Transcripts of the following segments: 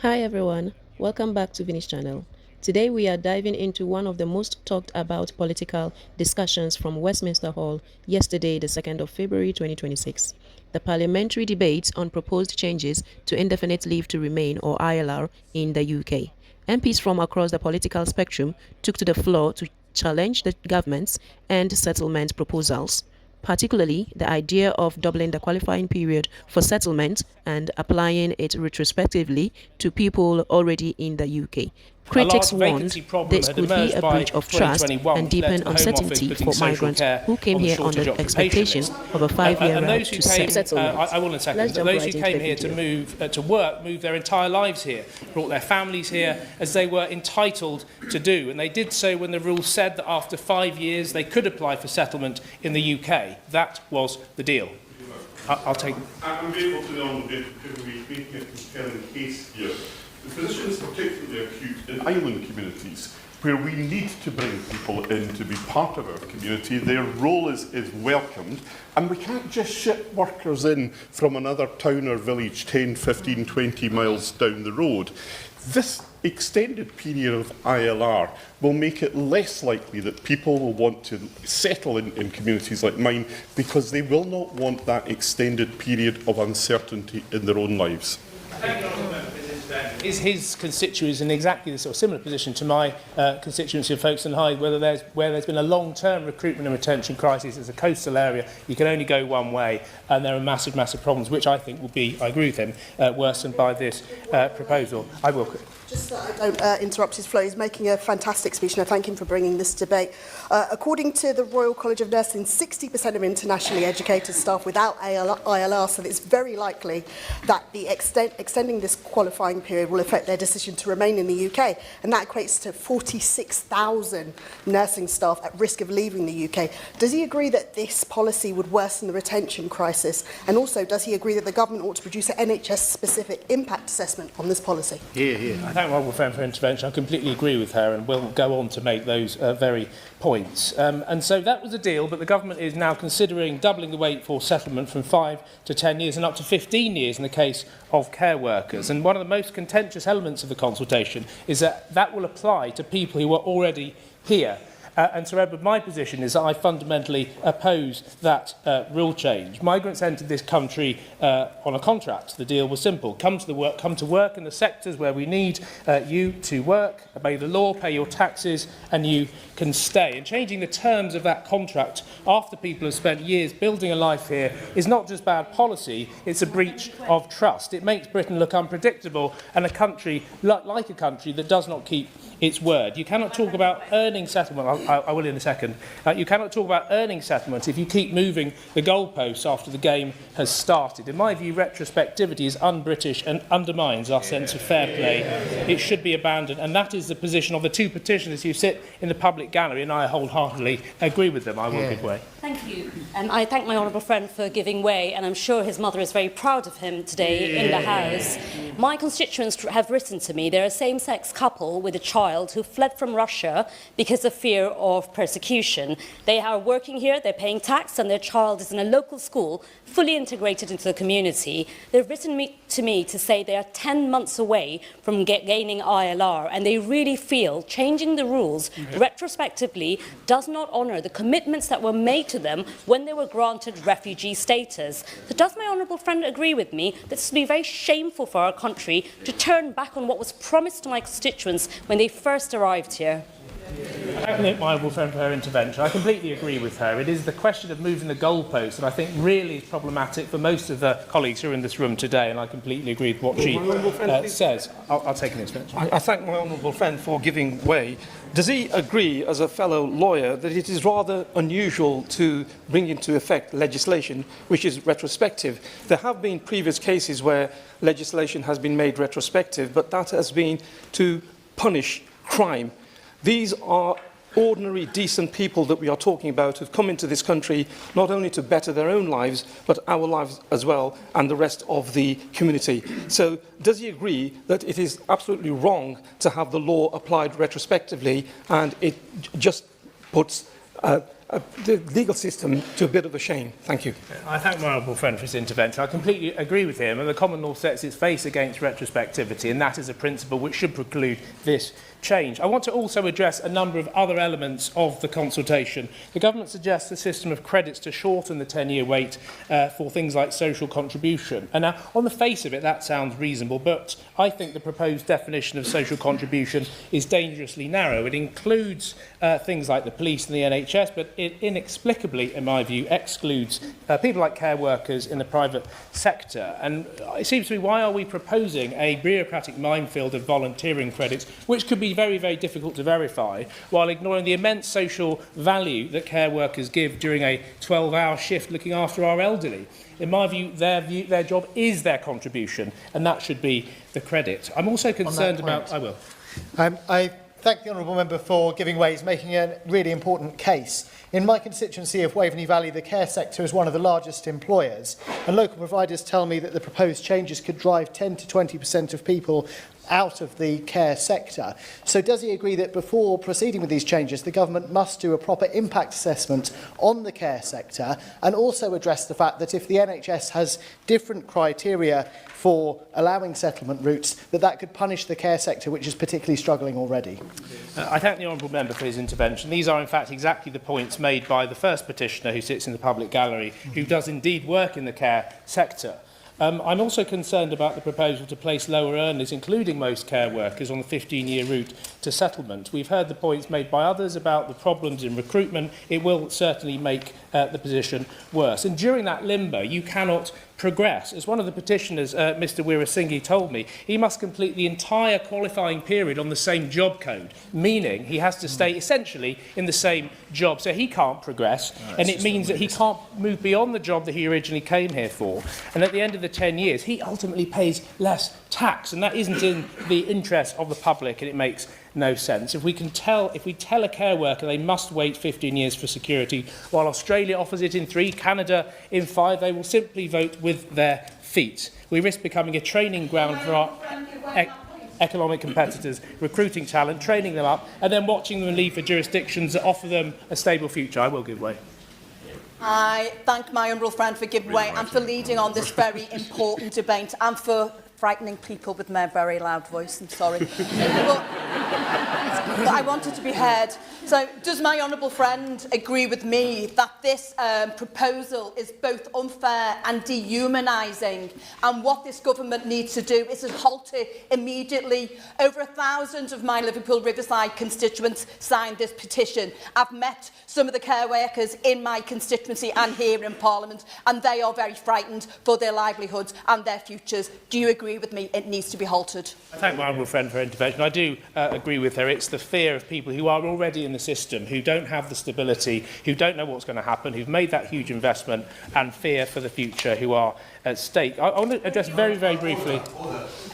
Hi everyone, welcome back to Vinnie's channel. Today we are diving into one of the most talked about political discussions from Westminster Hall yesterday, the 2nd of February 2026. The parliamentary debate on proposed changes to indefinite leave to remain or ILR in the UK. MPs from across the political spectrum took to the floor to challenge the government's end settlement proposals, particularly the idea of doubling the qualifying period for settlement and applying it retrospectively to people already in the UK. Critics warned this could be a breach of trust and deepen uncertainty for migrants who came here on the expectation of a 5-year right to settlement. I will in a second. Those who came here to work, moved their entire lives here, brought their families here as they were entitled to do, and they did so when the rules said that after 5 years they could apply for settlement in the UK. That was the deal. I'll take. I'm grateful to the Honourable Deputy making a compelling case here. The position is particularly acute in island communities, where we need to bring people in to be part of our community. Their role is welcomed, and we can't just ship workers in from another town or village 10, 15, 20 miles down the road. This extended period of ILR will make it less likely that people will want to settle in communities like mine, because they will not want that extended period of uncertainty in their own lives. Is his constituents in exactly the sort of similar position to my constituency of Folkestone Hythe, where there's been a long-term recruitment and retention crisis as a coastal area. You can only go one way, and there are massive problems, which I think will be, I agree with him, worsened by this proposal. I will. Just so I don't interrupt his flow, he's making a fantastic speech, and I thank him for bringing this debate. According to the Royal College of Nursing, 60% of internationally educated staff without ILR, so it's very likely that the extending this qualifying period will affect their decision to remain in the UK, and that equates to 46,000 nursing staff at risk of leaving the UK. Does he agree that this policy would worsen the retention crisis? And also, does he agree that the government ought to produce an NHS-specific impact assessment on this policy? I thank my friend for intervention. I completely agree with her, and we'll go on to make those very points. And so that was the deal, but the government is now considering doubling the wait for settlement from 5 to 10 years and up to 15 years in the case of care workers. And one of the most contentious elements of the consultation is that that will apply to people who are already here. And so, Edward, my position is that I fundamentally oppose that rule change. Migrants entered this country on a contract. The deal was simple. Come to work in the sectors where we need you to work, obey the law, pay your taxes, and you can stay. And changing the terms of that contract after people have spent years building a life here is not just bad policy, it's a breach of trust. It makes Britain look unpredictable, and a country like a country that does not keep its word. You cannot talk about earning settlement. I will in a second. You cannot talk about earning settlement if you keep moving the goalposts after the game has started. In my view, retrospectivity is un-British and undermines our sense of fair play. It should be abandoned, and that is the position of the two petitioners who sit in the public gallery, and I wholeheartedly agree with them. I will give way. Thank you. And I thank my honourable friend for giving way, and I'm sure his mother is very proud of him today in the House. My constituents have written to me they're a same-sex couple with a child who fled from Russia because of fear of persecution. They are working here, they're paying tax, and their child is in a local school, fully integrated into the community. They've written to me to say they are 10 months away from gaining ILR, and they really feel changing the rules retrospectively does not honour the commitments that were made to them when they were granted refugee status. So does my honourable friend agree with me that this would be very shameful for our country to turn back on what was promised to my constituents when they first arrived here? I thank my honourable friend for her intervention. I completely agree with her. It is the question of moving the goalposts that I think really is problematic for most of the colleagues who are in this room today, and I completely agree with what she says. I'll take an intervention. I thank my honourable friend for giving way. Does he agree, as a fellow lawyer, that it is rather unusual to bring into effect legislation which is retrospective? There have been previous cases where legislation has been made retrospective, but that has been to punish crime. These are ordinary, decent people that we are talking about who've come into this country not only to better their own lives, but our lives as well, and the rest of the community. So does he agree that it is absolutely wrong to have the law applied retrospectively, and it just puts the legal system to a bit of a shame. Thank you. I thank my honourable friend for his intervention. I completely agree with him, and the common law sets its face against retrospectivity, and that is a principle which should preclude this change. I want to also address a number of other elements of the consultation. The government suggests a system of credits to shorten the 10-year wait for things like social contribution. And now, on the face of it, that sounds reasonable, but I think the proposed definition of social contribution is dangerously narrow. It includes things like the police and the NHS, but it inexplicably, in my view, excludes people like care workers in the private sector. And it seems to me, why are we proposing a bureaucratic minefield of volunteering credits, which could be very, very difficult to verify, while ignoring the immense social value that care workers give during a 12-hour shift looking after our elderly? In my view, their job is their contribution, and that should be the credit. I'm also concerned about... I will. I thank the honourable member for giving way. He's making a really important case. In my constituency of Waveney Valley, the care sector is one of the largest employers, and local providers tell me that the proposed changes could drive 10 to 20% of people out of the care sector. So does he agree that before proceeding with these changes, the government must do a proper impact assessment on the care sector, and also address the fact that if the NHS has different criteria for allowing settlement routes, that could punish the care sector, which is particularly struggling already? I thank the honourable member for his intervention. These are, in fact, exactly the points made by the first petitioner who sits in the public gallery, who does indeed work in the care sector. I'm also concerned about the proposal to place lower earners, including most care workers, on the 15-year route to settlement. We've heard the points made by others about the problems in recruitment. It will certainly make the position worse. And during that limbo, you cannot progress. As one of the petitioners, Mr Weerasinghe, told me, he must complete the entire qualifying period on the same job code, meaning he has to stay essentially in the same job. So he can't progress, and it means that he can't move beyond the job that he originally came here for. And at the end of the 10 years, he ultimately pays less tax, and that isn't in the interest of the public, and it makes no sense. If we tell a care worker they must wait 15 years for security, while Australia offers it in 3, Canada in 5, they will simply vote with their feet. We risk becoming a training ground for our economic competitors, recruiting talent, training them up, and then watching them leave for jurisdictions that offer them a stable future. I will give way. I thank my honourable friend for giving way and for leading on this very important debate, and for frightening people with my very loud voice. I'm sorry. but I wanted to be heard. So does my honourable friend agree with me that this proposal is both unfair and dehumanising, and what this government needs to do is to halt it immediately? Over 1,000 of my Liverpool Riverside constituents signed this petition. I've met some of the care workers in my constituency and here in Parliament, and they are very frightened for their livelihoods and their futures. Do you agree with me it needs to be halted? I thank my honourable friend for her intervention. I do agree with her. It's the fear of people who are already in the system, who don't have the stability, who don't know what's going to happen, who've made that huge investment, and fear for the future, who are at stake. I want to address very, very briefly...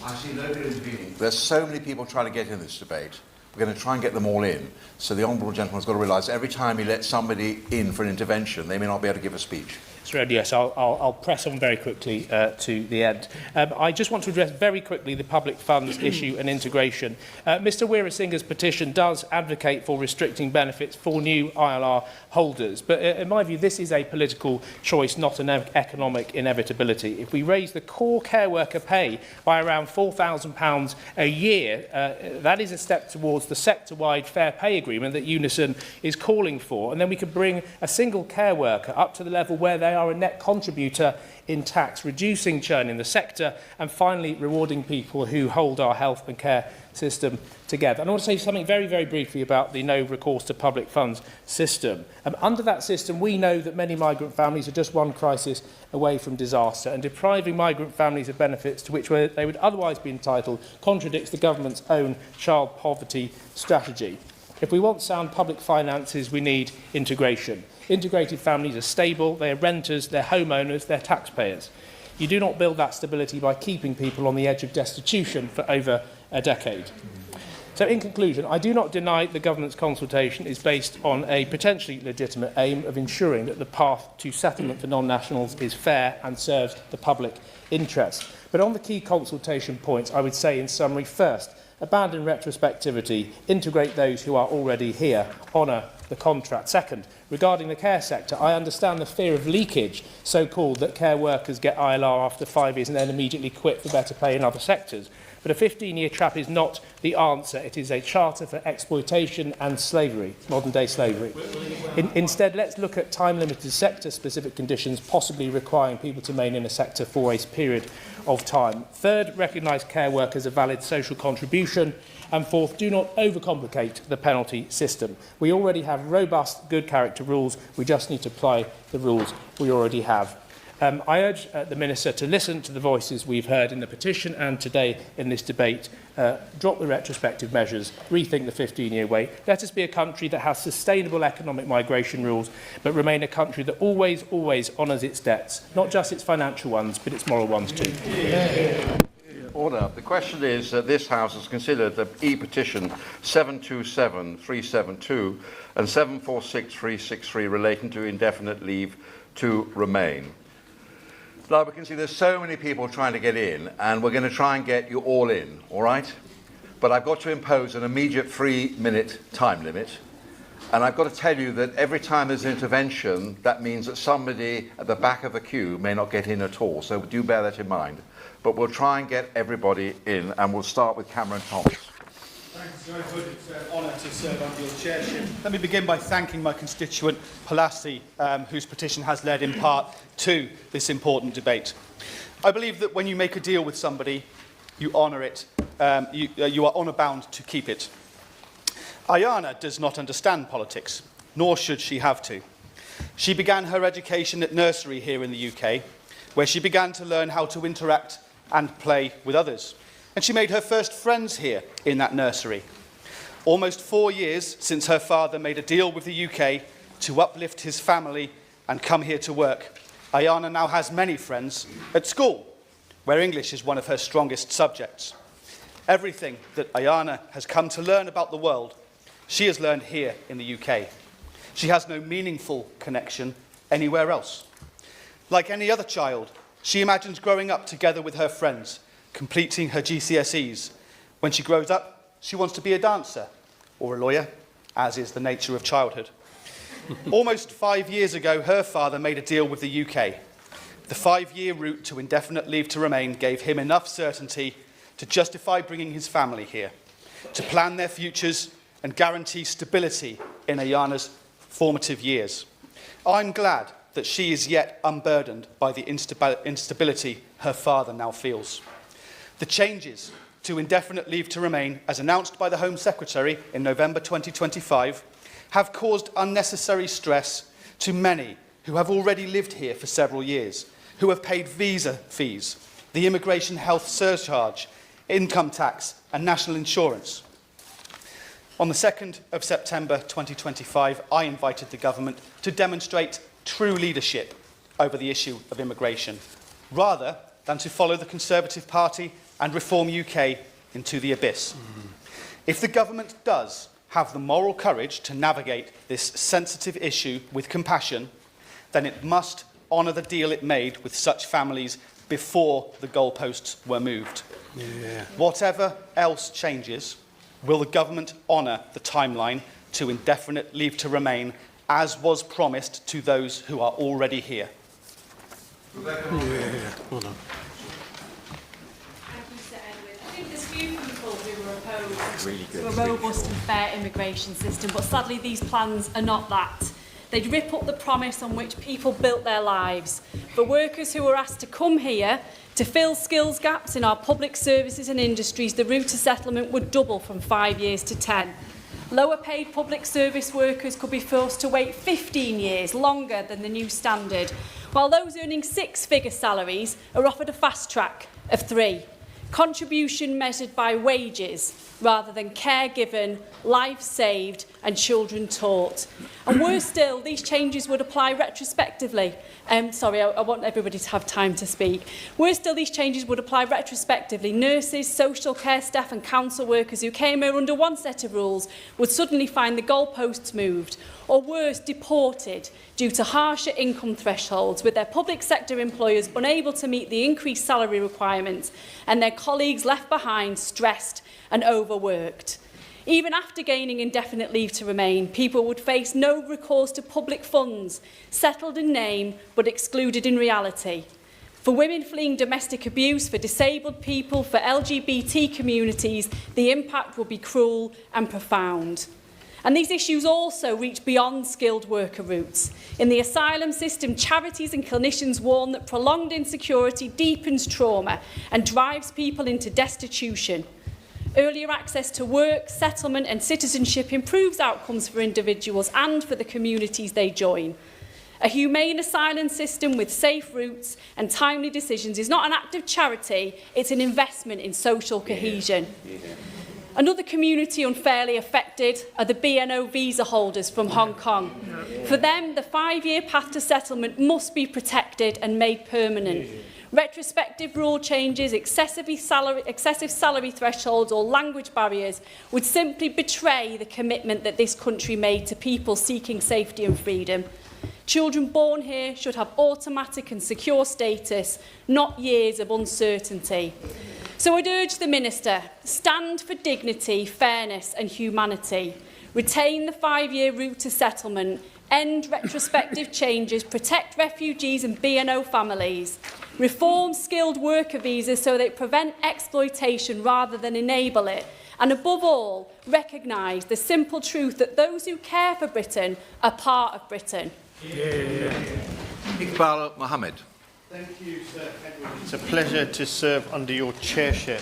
I see nobody intervening. There's so many people trying to get in this debate. We're going to try and get them all in. So the honourable gentleman's got to realise every time he lets somebody in for an intervention, they may not be able to give a speech. Yes, I'll press on very quickly to the end. I just want to address very quickly the public funds issue and integration. Mr Weerasinghe's petition does advocate for restricting benefits for new ILR holders, but in my view this is a political choice, not an economic inevitability. If we raise the core care worker pay by around £4,000 a year, that is a step towards the sector-wide fair pay agreement that Unison is calling for, and then we could bring a single care worker up to the level where they are a net contributor in tax, reducing churn in the sector, and finally rewarding people who hold our health and care system together. And I want to say something very, very briefly about the no recourse to public funds system. Under that system, we know that many migrant families are just one crisis away from disaster, and depriving migrant families of benefits to which they would otherwise be entitled contradicts the government's own child poverty strategy. If we want sound public finances, we need integration. Integrated families are stable, they're renters, they're homeowners, they're taxpayers. You do not build that stability by keeping people on the edge of destitution for over a decade. So in conclusion, I do not deny the government's consultation is based on a potentially legitimate aim of ensuring that the path to settlement for non-nationals is fair and serves the public interest. But on the key consultation points, I would say in summary, first, abandon retrospectivity, integrate those who are already here, honour the contract. Second, regarding the care sector, I understand the fear of leakage, so-called, that care workers get ILR after 5 years and then immediately quit for better pay in other sectors. But a 15-year trap is not the answer. It is a charter for exploitation and slavery, modern-day slavery. Instead, let's look at time-limited sector-specific conditions, possibly requiring people to remain in a sector for a period of time. Third, recognise care work as a valid social contribution. And fourth, do not overcomplicate the penalty system. We already have robust, good character rules. We just need to apply the rules we already have. I urge the Minister to listen to the voices we've heard in the petition and today in this debate. Drop the retrospective measures, rethink the 15-year wait. Let us be a country that has sustainable economic migration rules, but remain a country that always, always honours its debts, not just its financial ones, but its moral ones too. Order. The question is that this House has considered the e-petition 727-372 and 746-363 relating to indefinite leave to remain. Now, we can see there's so many people trying to get in, and we're going to try and get you all in, all right? But I've got to impose an immediate 3-minute time limit. And I've got to tell you that every time there's an intervention, that means that somebody at the back of the queue may not get in at all. So do bear that in mind. But we'll try and get everybody in, and we'll start with Cameron Thomas. Thanks, Joe Hood. It's an honour to serve under your chairship. Let me begin by thanking my constituent, Palasi, whose petition has led in part to this important debate. I believe that when you make a deal with somebody, you honour it. You are honour-bound to keep it. Ayana does not understand politics, nor should she have to. She began her education at nursery here in the UK, where she began to learn how to interact and play with others. And she made her first friends here in that nursery. Almost 4 years since her father made a deal with the UK to uplift his family and come here to work, Ayana now has many friends at school, where English is one of her strongest subjects. Everything that Ayana has come to learn about the world, she has learned here in the UK. She has no meaningful connection anywhere else. Like any other child, she imagines growing up together with her friends, completing her GCSEs. When she grows up, she wants to be a dancer or a lawyer, as is the nature of childhood. Almost 5 years ago, her father made a deal with the UK. The 5-year route to indefinite leave to remain gave him enough certainty to justify bringing his family here, to plan their futures and guarantee stability in Ayana's formative years. I'm glad that she is yet unburdened by the instability her father now feels. The changes to indefinite leave to remain, as announced by the Home Secretary in November 2025, have caused unnecessary stress to many who have already lived here for several years, who have paid visa fees, the immigration health surcharge, income tax and national insurance. On the 2nd of September 2025, I invited the government to demonstrate true leadership over the issue of immigration, rather than to follow the Conservative Party and Reform UK into the abyss. If the government does have the moral courage to navigate this sensitive issue with compassion, then it must honour the deal it made with such families before the goalposts were moved. Whatever else changes, will the government honour the timeline to indefinite leave to remain as was promised to those who are already here? I think there's few people who are opposed to a robust and fair immigration system, but sadly these plans are not that. They'd rip up the promise on which people built their lives. For workers who are asked to come here to fill skills gaps in our public services and industries, the route to settlement would double from 5 years to 10. Lower paid public service workers could be forced to wait 15 years, longer than the new standard, while those earning 6-figure salaries are offered a fast track of 3. Contribution measured by wages rather than care given, life saved and children taught. And worse still, these changes would apply retrospectively. I want everybody to have time to speak. Worse still, these changes would apply retrospectively. Nurses, social care staff and council workers who came here under one set of rules would suddenly find the goalposts moved, or worse, deported due to harsher income thresholds, with their public sector employers unable to meet the increased salary requirements and their colleagues left behind stressed and overworked. Even after gaining indefinite leave to remain, people would face no recourse to public funds, settled in name but excluded in reality. For women fleeing domestic abuse, for disabled people, for LGBT communities, the impact will be cruel and profound. And these issues also reach beyond skilled worker routes. In the asylum system, charities and clinicians warn that prolonged insecurity deepens trauma and drives people into destitution. Earlier access to work, settlement and citizenship improves outcomes for individuals and for the communities they join. A humane asylum system with safe routes and timely decisions is not an act of charity, it's an investment in social cohesion. Another community unfairly affected are the BNO visa holders from Hong Kong. For them, the 5-year path to settlement must be protected and made permanent. Retrospective rule changes, excessive salary thresholds or language barriers would simply betray the commitment that this country made to people seeking safety and freedom. Children born here should have automatic and secure status, not years of uncertainty. So I'd urge the Minister, stand for dignity, fairness and humanity. Retain the 5-year route to settlement, end retrospective changes, protect refugees and BNO families, reform skilled worker visas so they prevent exploitation rather than enable it, and above all, recognise the simple truth that those who care for Britain are part of Britain. Iqbal Mohammed. Thank you, Sir Edward. It's a pleasure to serve under your chairship.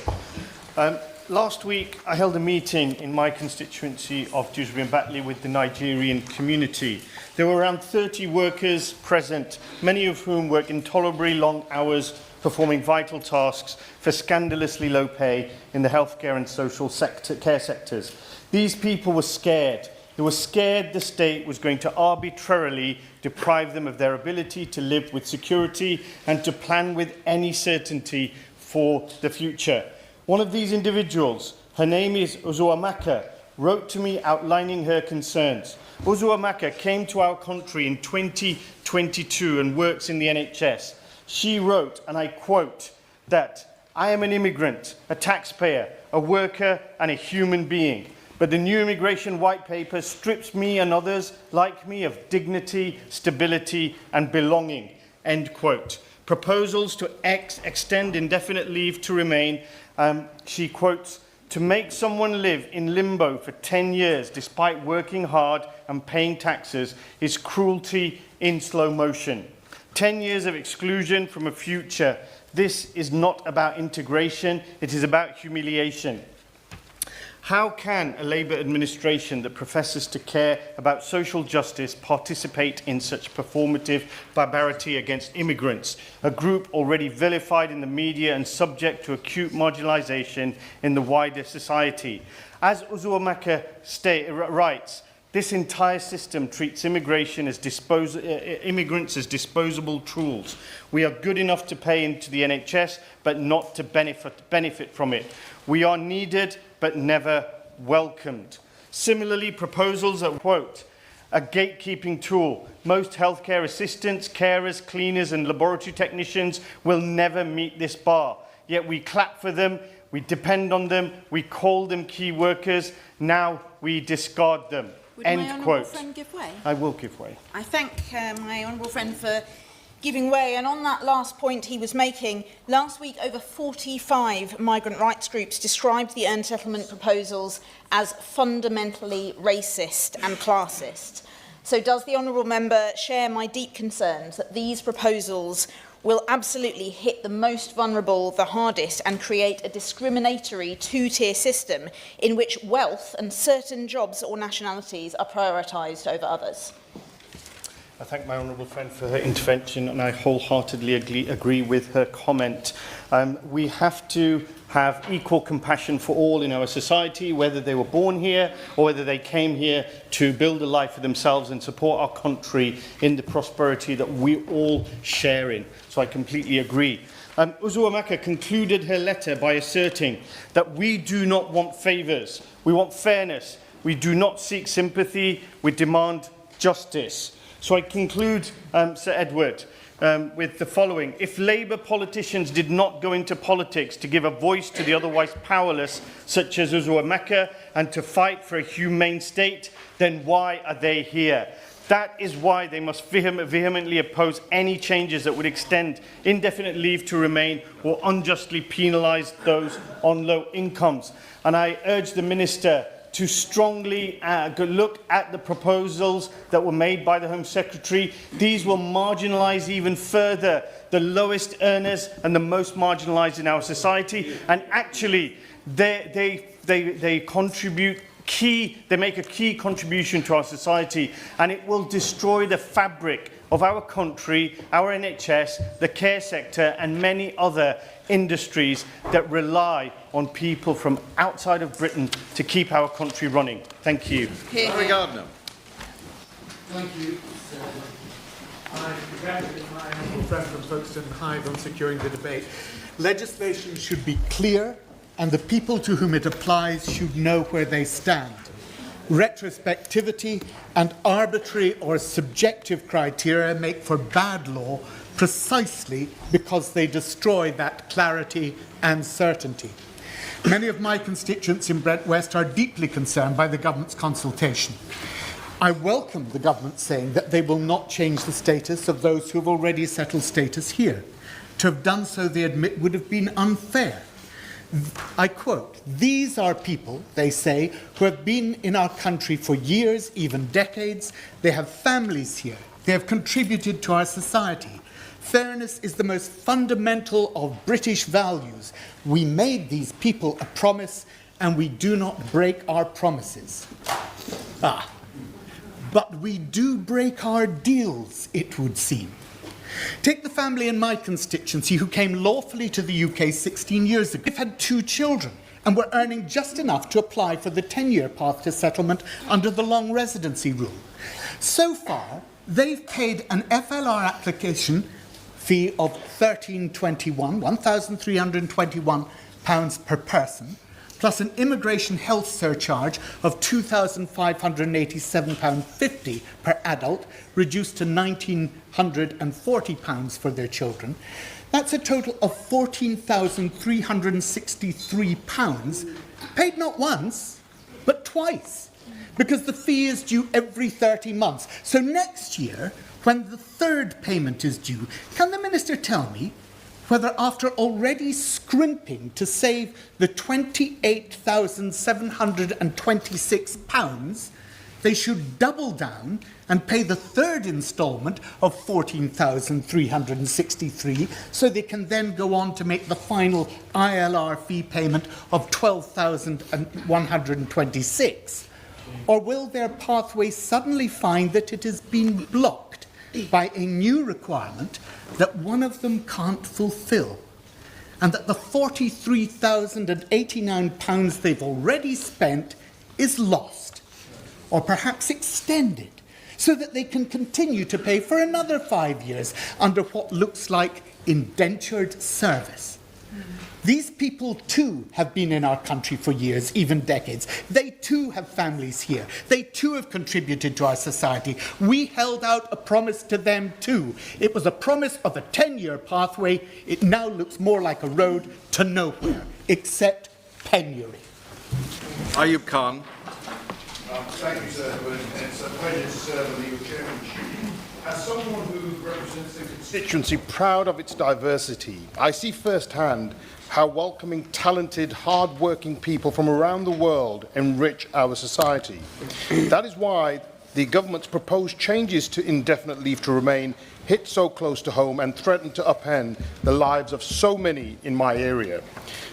Last week, I held a meeting in my constituency of Dewsbury and Batley with the Nigerian community. There were around 30 workers present, many of whom work intolerably long hours performing vital tasks for scandalously low pay in the healthcare and social care sectors. These people were scared. They were scared the state was going to arbitrarily deprive them of their ability to live with security and to plan with any certainty for the future. One of these individuals, her name is Uzuamaka, wrote to me outlining her concerns. Uzuamaka came to our country in 2022 and works in the NHS. She wrote, and I quote, that I am an immigrant, a taxpayer, a worker and a human being. But the new immigration white paper strips me and others like me of dignity, stability and belonging, end quote. Proposals to extend indefinite leave to remain, she quotes, to make someone live in limbo for 10 years despite working hard and paying taxes is cruelty in slow motion. 10 years of exclusion from a future. This is not about integration, it is about humiliation. How can a Labour administration that professes to care about social justice participate in such performative barbarity against immigrants, a group already vilified in the media and subject to acute marginalisation in the wider society? As Uzuamaka writes, this entire system treats immigrants as disposable tools. We are good enough to pay into the NHS, but not to benefit from it. We are needed, but never welcomed. Similarly, proposals are, quote, a gatekeeping tool. Most healthcare assistants, carers, cleaners and laboratory technicians will never meet this bar. Yet we clap for them, we depend on them, we call them key workers, now we discard them. Would end my quote. friend give way? I will give way. I thank my honourable friend for giving way. And on that last point he was making, last week over 45 migrant rights groups described the earned settlement proposals as fundamentally racist and classist. So does the honourable member share my deep concerns that these proposals will absolutely hit the most vulnerable the hardest and create a discriminatory two-tier system in which wealth and certain jobs or nationalities are prioritised over others? I thank my honourable friend for her intervention and I wholeheartedly agree with her comment. We have to have equal compassion for all in our society, whether they were born here or whether they came here to build a life for themselves and support our country in the prosperity that we all share in. So I completely agree. Uzuamaka concluded her letter by asserting that we do not want favours, we want fairness, we do not seek sympathy, we demand justice. So I conclude, Sir Edward, with the following. If Labour politicians did not go into politics to give a voice to the otherwise powerless, such as Uzuameka, and to fight for a humane state, then why are they here? That is why they must vehemently oppose any changes that would extend indefinite leave to remain or unjustly penalise those on low incomes. And I urge the Minister to strongly look at the proposals that were made by the Home Secretary. These will marginalise even further the lowest earners and the most marginalised in our society. And actually, they contribute they make a key contribution to our society, and it will destroy the fabric of our country, our NHS, the care sector, and many other industries that rely on people from outside of Britain to keep our country running. Thank you. Larry Gardner. Thank you. I congratulate my honourable friend from Folkestone Hyde on securing the debate. Legislation should be clear, and the people to whom it applies should know where they stand. Retrospectivity and arbitrary or subjective criteria make for bad law precisely because they destroy that clarity and certainty. Many of my constituents in Brent West are deeply concerned by the government's consultation. I welcome the government saying that they will not change the status of those who have already settled status here. To have done so, they admit, would have been unfair. I quote, "These are people," they say, "who have been in our country for years, even decades. They have families here. They have contributed to our society. Fairness is the most fundamental of British values. We made these people a promise, and we do not break our promises." But we do break our deals, it would seem. Take the family in my constituency who came lawfully to the UK 16 years ago. They've had 2 children and were earning just enough to apply for the 10-year path to settlement under the long residency rule. So far, they've paid an FLR application fee of £1,321 per person, plus an immigration health surcharge of £2,587.50 per adult, reduced to £1,940 for their children. That's a total of £14,363, paid not once, but twice, because the fee is due every 30 months. So next year, when the 3rd payment is due, can the Minister tell me whether, after already scrimping to save the £28,726, they should double down and pay the 3rd instalment of £14,363, so they can then go on to make the final ILR fee payment of £12,126? Or will their pathway suddenly find that it has been blocked by a new requirement that one of them can't fulfil, and that the £43,089 they've already spent is lost, or perhaps extended, so that they can continue to pay for another 5 years under what looks like indentured service? These people too have been in our country for years, even decades. They too have families here. They too have contributed to our society. We held out a promise to them too. It was a promise of a 10-year pathway. It now looks more like a road to nowhere, except penury. Ayub Khan. Thank you, sir. It's a pleasure to serve the legal chairmanship. As someone who represents the constituency proud of its diversity, I see firsthand how welcoming talented, hard-working people from around the world enrich our society. That is why the government's proposed changes to indefinite leave to remain hit so close to home and threaten to upend the lives of so many in my area.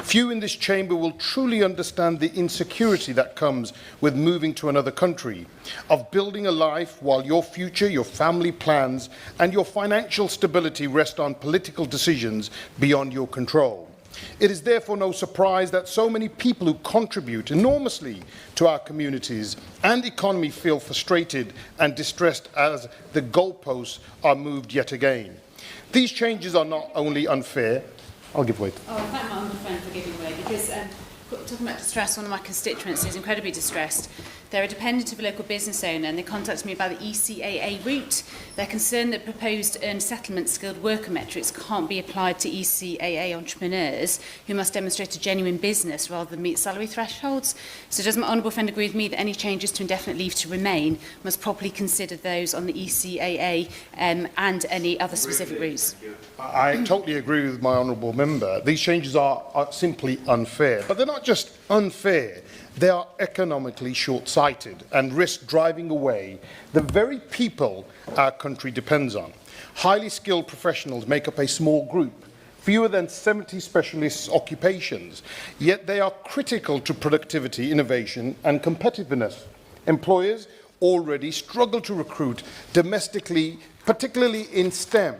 Few in this chamber will truly understand the insecurity that comes with moving to another country, of building a life while your future, your family plans, and your financial stability rest on political decisions beyond your control. It is therefore no surprise that so many people who contribute enormously to our communities and economy feel frustrated and distressed as the goalposts are moved yet again. These changes are not only unfair. I'll give way. Oh, I thank my honourable friend for giving way, because talking about distress, one of my constituents is incredibly distressed. They're a dependent of a local business owner and they contacted me about the ECAA route. They're concerned that proposed earned settlement skilled worker metrics can't be applied to ECAA entrepreneurs who must demonstrate a genuine business rather than meet salary thresholds. So does my honourable friend agree with me that any changes to indefinite leave to remain must properly consider those on the ECAA and any other specific routes? I totally agree with my honourable member. These changes are simply unfair. But they're not just unfair. They are economically short-sighted and risk driving away the very people our country depends on. Highly skilled professionals make up a small group, fewer than 70 specialist occupations, yet they are critical to productivity, innovation and competitiveness. Employers already struggle to recruit domestically, particularly in STEM.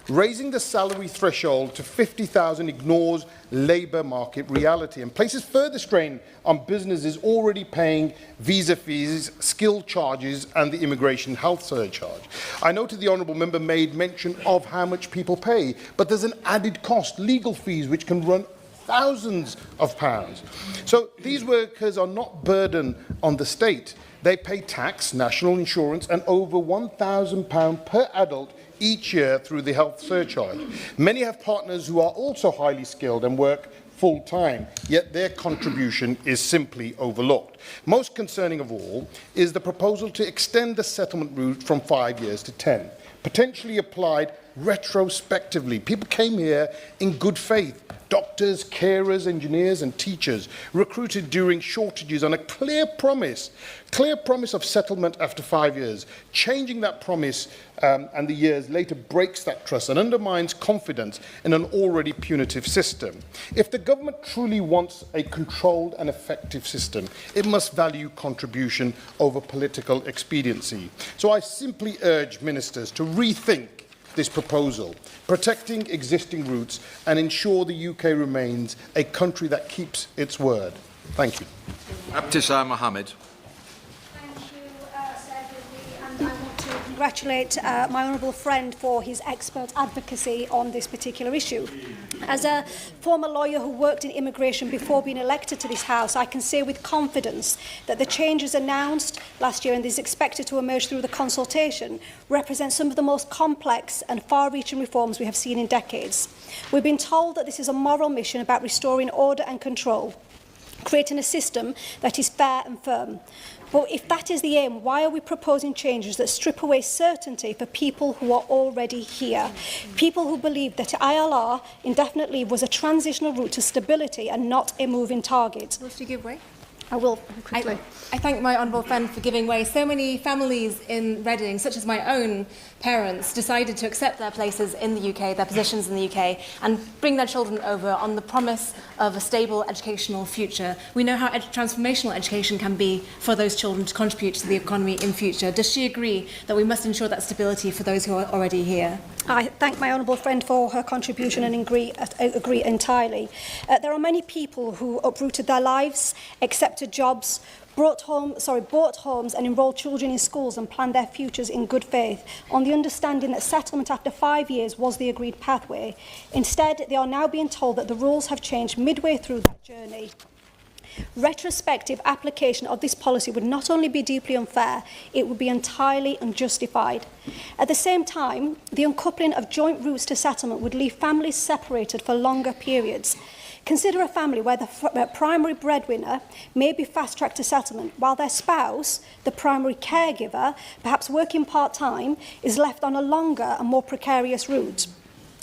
Raising the salary threshold to 50,000 ignores labour market reality and places further strain on businesses already paying visa fees, skill charges and the immigration health surcharge. I noted the honourable member made mention of how much people pay, but there's an added cost, legal fees, which can run thousands of pounds. So these workers are not burden on the state. They pay tax, national insurance and over £1,000 per adult each year through the health surcharge. Many have partners who are also highly skilled and work full-time, yet their contribution is simply overlooked. Most concerning of all is the proposal to extend the settlement route from 5 years to 10, potentially applied retrospectively. People came here in good faith. Doctors, carers, engineers and teachers recruited during shortages on a clear promise of settlement after 5 years. Changing that promise and the years later breaks that trust and undermines confidence in an already punitive system. If the government truly wants a controlled and effective system, it must value contribution over political expediency. So I simply urge ministers to rethink this proposal, protecting existing routes and ensure the UK remains a country that keeps its word. Thank you. Abtisar Mohammed. And I want to congratulate my honourable friend for his expert advocacy on this particular issue. As a former lawyer who worked in immigration before being elected to this House, I can say with confidence that the changes announced last year and is expected to emerge through the consultation represent some of the most complex and far-reaching reforms we have seen in decades. We've been told that this is a moral mission about restoring order and control, creating a system that is fair and firm. But if that is the aim, why are we proposing changes that strip away certainty for people who are already here? People who believe that ILR, indefinite leave, was a transitional route to stability and not a moving target. Will you give way? I will, quickly. I thank my honourable friend for giving way. So many families in Reading, such as my own parents, decided to accept their places in the UK, their positions in the UK, and bring their children over on the promise of a stable educational future. We know how transformational education can be for those children to contribute to the economy in future. Does she agree that we must ensure that stability for those who are already here? I thank my honourable friend for her contribution and agree entirely. There are many people who uprooted their lives, accepted jobs, bought homes and enrolled children in schools and planned their futures in good faith on the understanding that settlement after 5 years was the agreed pathway. Instead, they are now being told that the rules have changed midway through that journey. Retrospective application of this policy would not only be deeply unfair, it would be entirely unjustified. At the same time, the uncoupling of joint routes to settlement would leave families separated for longer periods. Consider a family where the primary breadwinner may be fast-tracked to settlement, while their spouse, the primary caregiver, perhaps working part-time, is left on a longer and more precarious route.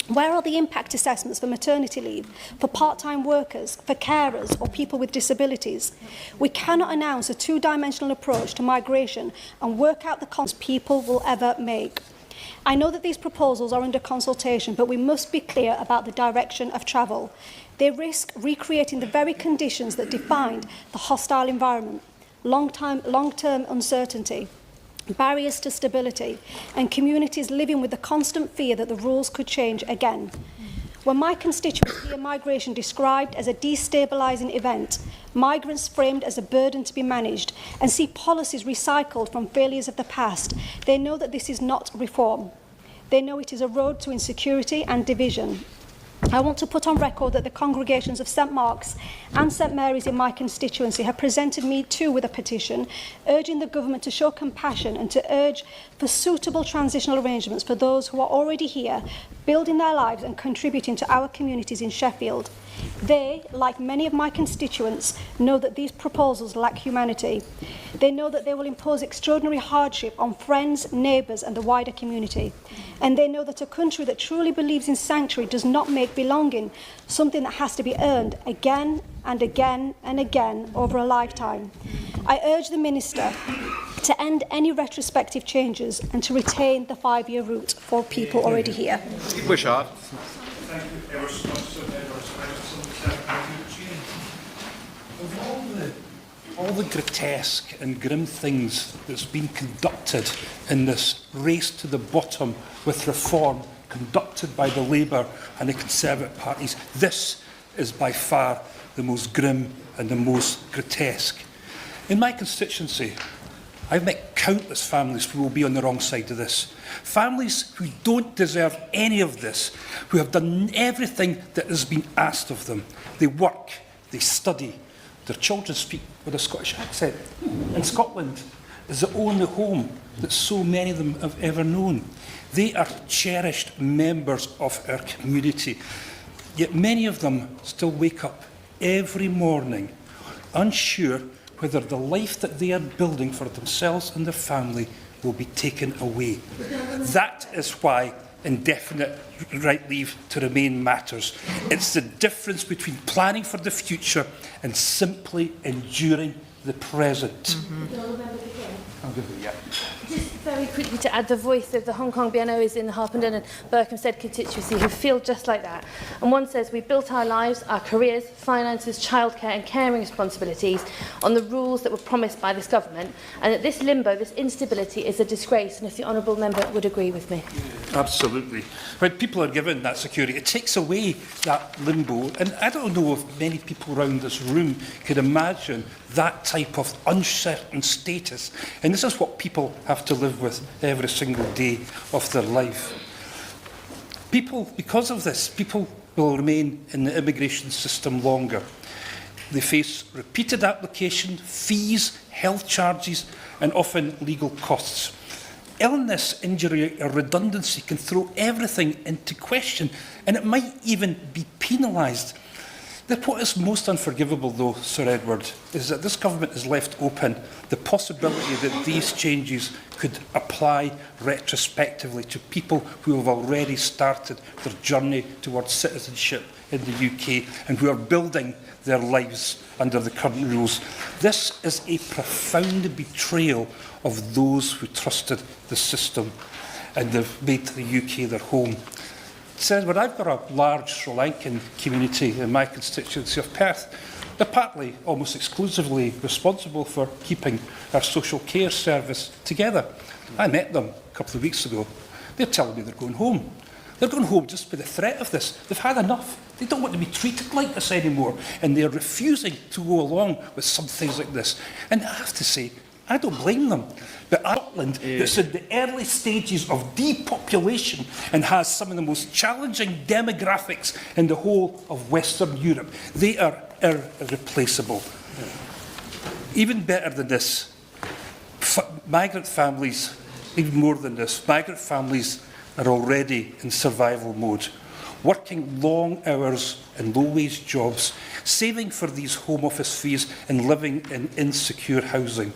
Where are the impact assessments for maternity leave, for part-time workers, for carers or people with disabilities? We cannot announce a two-dimensional approach to migration and work out the consequences people will ever make. I know that these proposals are under consultation, but we must be clear about the direction of travel. They risk recreating the very conditions that defined the hostile environment, long-term uncertainty, barriers to stability, and communities living with the constant fear that the rules could change again. When my constituents hear migration described as a destabilising event, migrants framed as a burden to be managed, and see policies recycled from failures of the past, they know that this is not reform. They know it is a road to insecurity and division. I want to put on record that the congregations of St Mark's and St Mary's in my constituency have presented me too with a petition urging the government to show compassion and to urge for suitable transitional arrangements for those who are already here, building their lives and contributing to our communities in Sheffield. They, like many of my constituents, know that these proposals lack humanity. They know that they will impose extraordinary hardship on friends, neighbours and the wider community. And they know that a country that truly believes in sanctuary does not make belonging something that has to be earned again and again and again over a lifetime. I urge the Minister to end any retrospective changes and to retain the 5-year route for people already here. Wishart. Thank you ever so much, Of all the grotesque and grim things that's been conducted in this race to the bottom with reform conducted by the Labour and the Conservative parties, this is by far the most grim and the most grotesque. In my constituency, I've met countless families who will be on the wrong side of this. Families who don't deserve any of this, who have done everything that has been asked of them. They work, they study, their children speak with a Scottish accent. And Scotland is the only home that so many of them have ever known. They are cherished members of our community. Yet many of them still wake up every morning unsure whether the life that they are building for themselves and their family will be taken away. That is why indefinite right leave to remain matters. It's the difference between planning for the future and simply enduring the present. I'll give it, yeah. Just very quickly to add, the voice of the Hong Kong BNOs in the Harpenden and Berkhamsted constituency who feel just like that. And one says, we built our lives, our careers, finances, childcare and caring responsibilities on the rules that were promised by this government, and that this limbo, this instability is a disgrace, and if the honourable member would agree with me. Absolutely. When people are given that security, it takes away that limbo, and I don't know if many people around this room could imagine that type of uncertain status. And this is what people have to live with every single day of their life. People, because of this, people will remain in the immigration system longer. They face repeated application, fees, health charges, and often legal costs. Illness, injury, or redundancy can throw everything into question, and it might even be penalised. What is most unforgivable, though, Sir Edward, is that this government has left open the possibility that these changes could apply retrospectively to people who have already started their journey towards citizenship in the UK and who are building their lives under the current rules. This is a profound betrayal of those who trusted the system and have made the UK their home. Said, well, I've got a large Sri Lankan community in my constituency of Perth. They're partly, almost exclusively, responsible for keeping our social care service together. I met them a couple of weeks ago. They're telling me they're going home. They're going home just by the threat of this. They've had enough. They don't want to be treated like this anymore. And they're refusing to go along with some things like this. And I have to say, I don't blame them. But Ireland, that's in the early stages of depopulation and has some of the most challenging demographics in the whole of Western Europe, they are irreplaceable. Even better than this, migrant families, even more than this, migrant families are already in survival mode, working long hours and low-wage jobs, saving for these home office fees and living in insecure housing.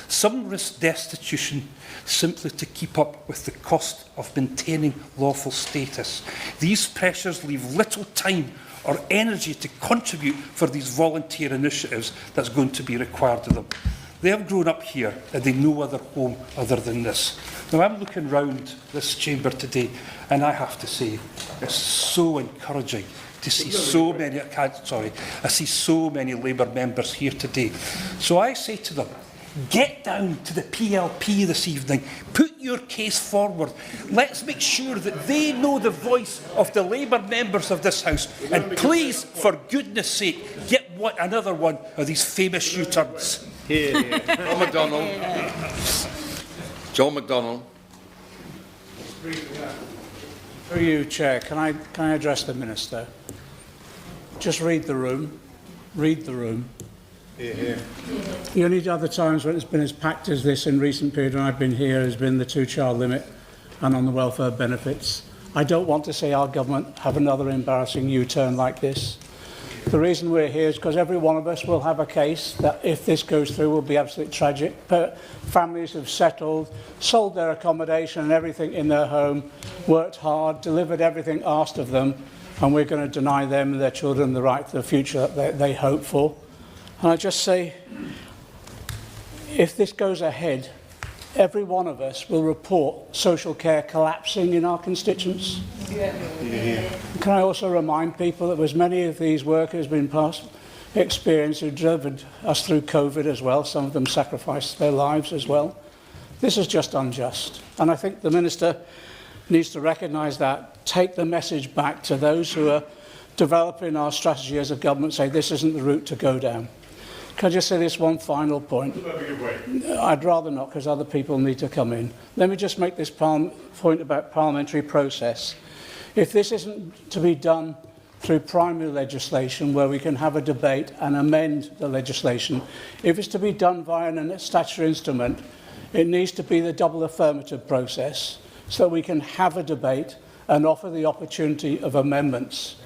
Some risk destitution simply to keep up with the cost of maintaining lawful status. These pressures leave little time or energy to contribute for these volunteer initiatives that's going to be required of them. They have grown up here and they know other home other than this. Now I'm looking round this chamber today and I have to say it's so encouraging to see so many, I see so many Labour members here today. So I say to them, get down to the PLP this evening, put your case forward. Let's make sure that they know the voice of the Labour members of this House. And please, for goodness sake, get another one of these famous U-turns. John McDonnell. John McDonnell. Through you, Chair, can I address the Minister? Just read the room. Read the room. Here. The only other times when it's been as packed as this in recent period when I've been here has been the two-child limit and on the welfare benefits. I don't want to see our government have another embarrassing U-turn like this. The reason we're here is because every one of us will have a case that, if this goes through, will be absolutely tragic. But families have settled, sold their accommodation and everything in their home, worked hard, delivered everything asked of them, and we're going to deny them and their children the right to the future that they hope for. And I just say, if this goes ahead, every one of us will report social care collapsing in our constituents. Can I also remind people that as many of these workers been past experience who delivered us through COVID as well, some of them sacrificed their lives as well. This is just unjust. And I think the Minister needs to recognise that, take the message back to those who are developing our strategy as a government, say this isn't the route to go down. Can I just say this one final point? I'd rather not, because other people need to come in. Let me just make this point about parliamentary process. If this isn't to be done through primary legislation, where we can have a debate and amend the legislation, if it's to be done via a statutory instrument, it needs to be the double affirmative process, so that we can have a debate and offer the opportunity of amendments.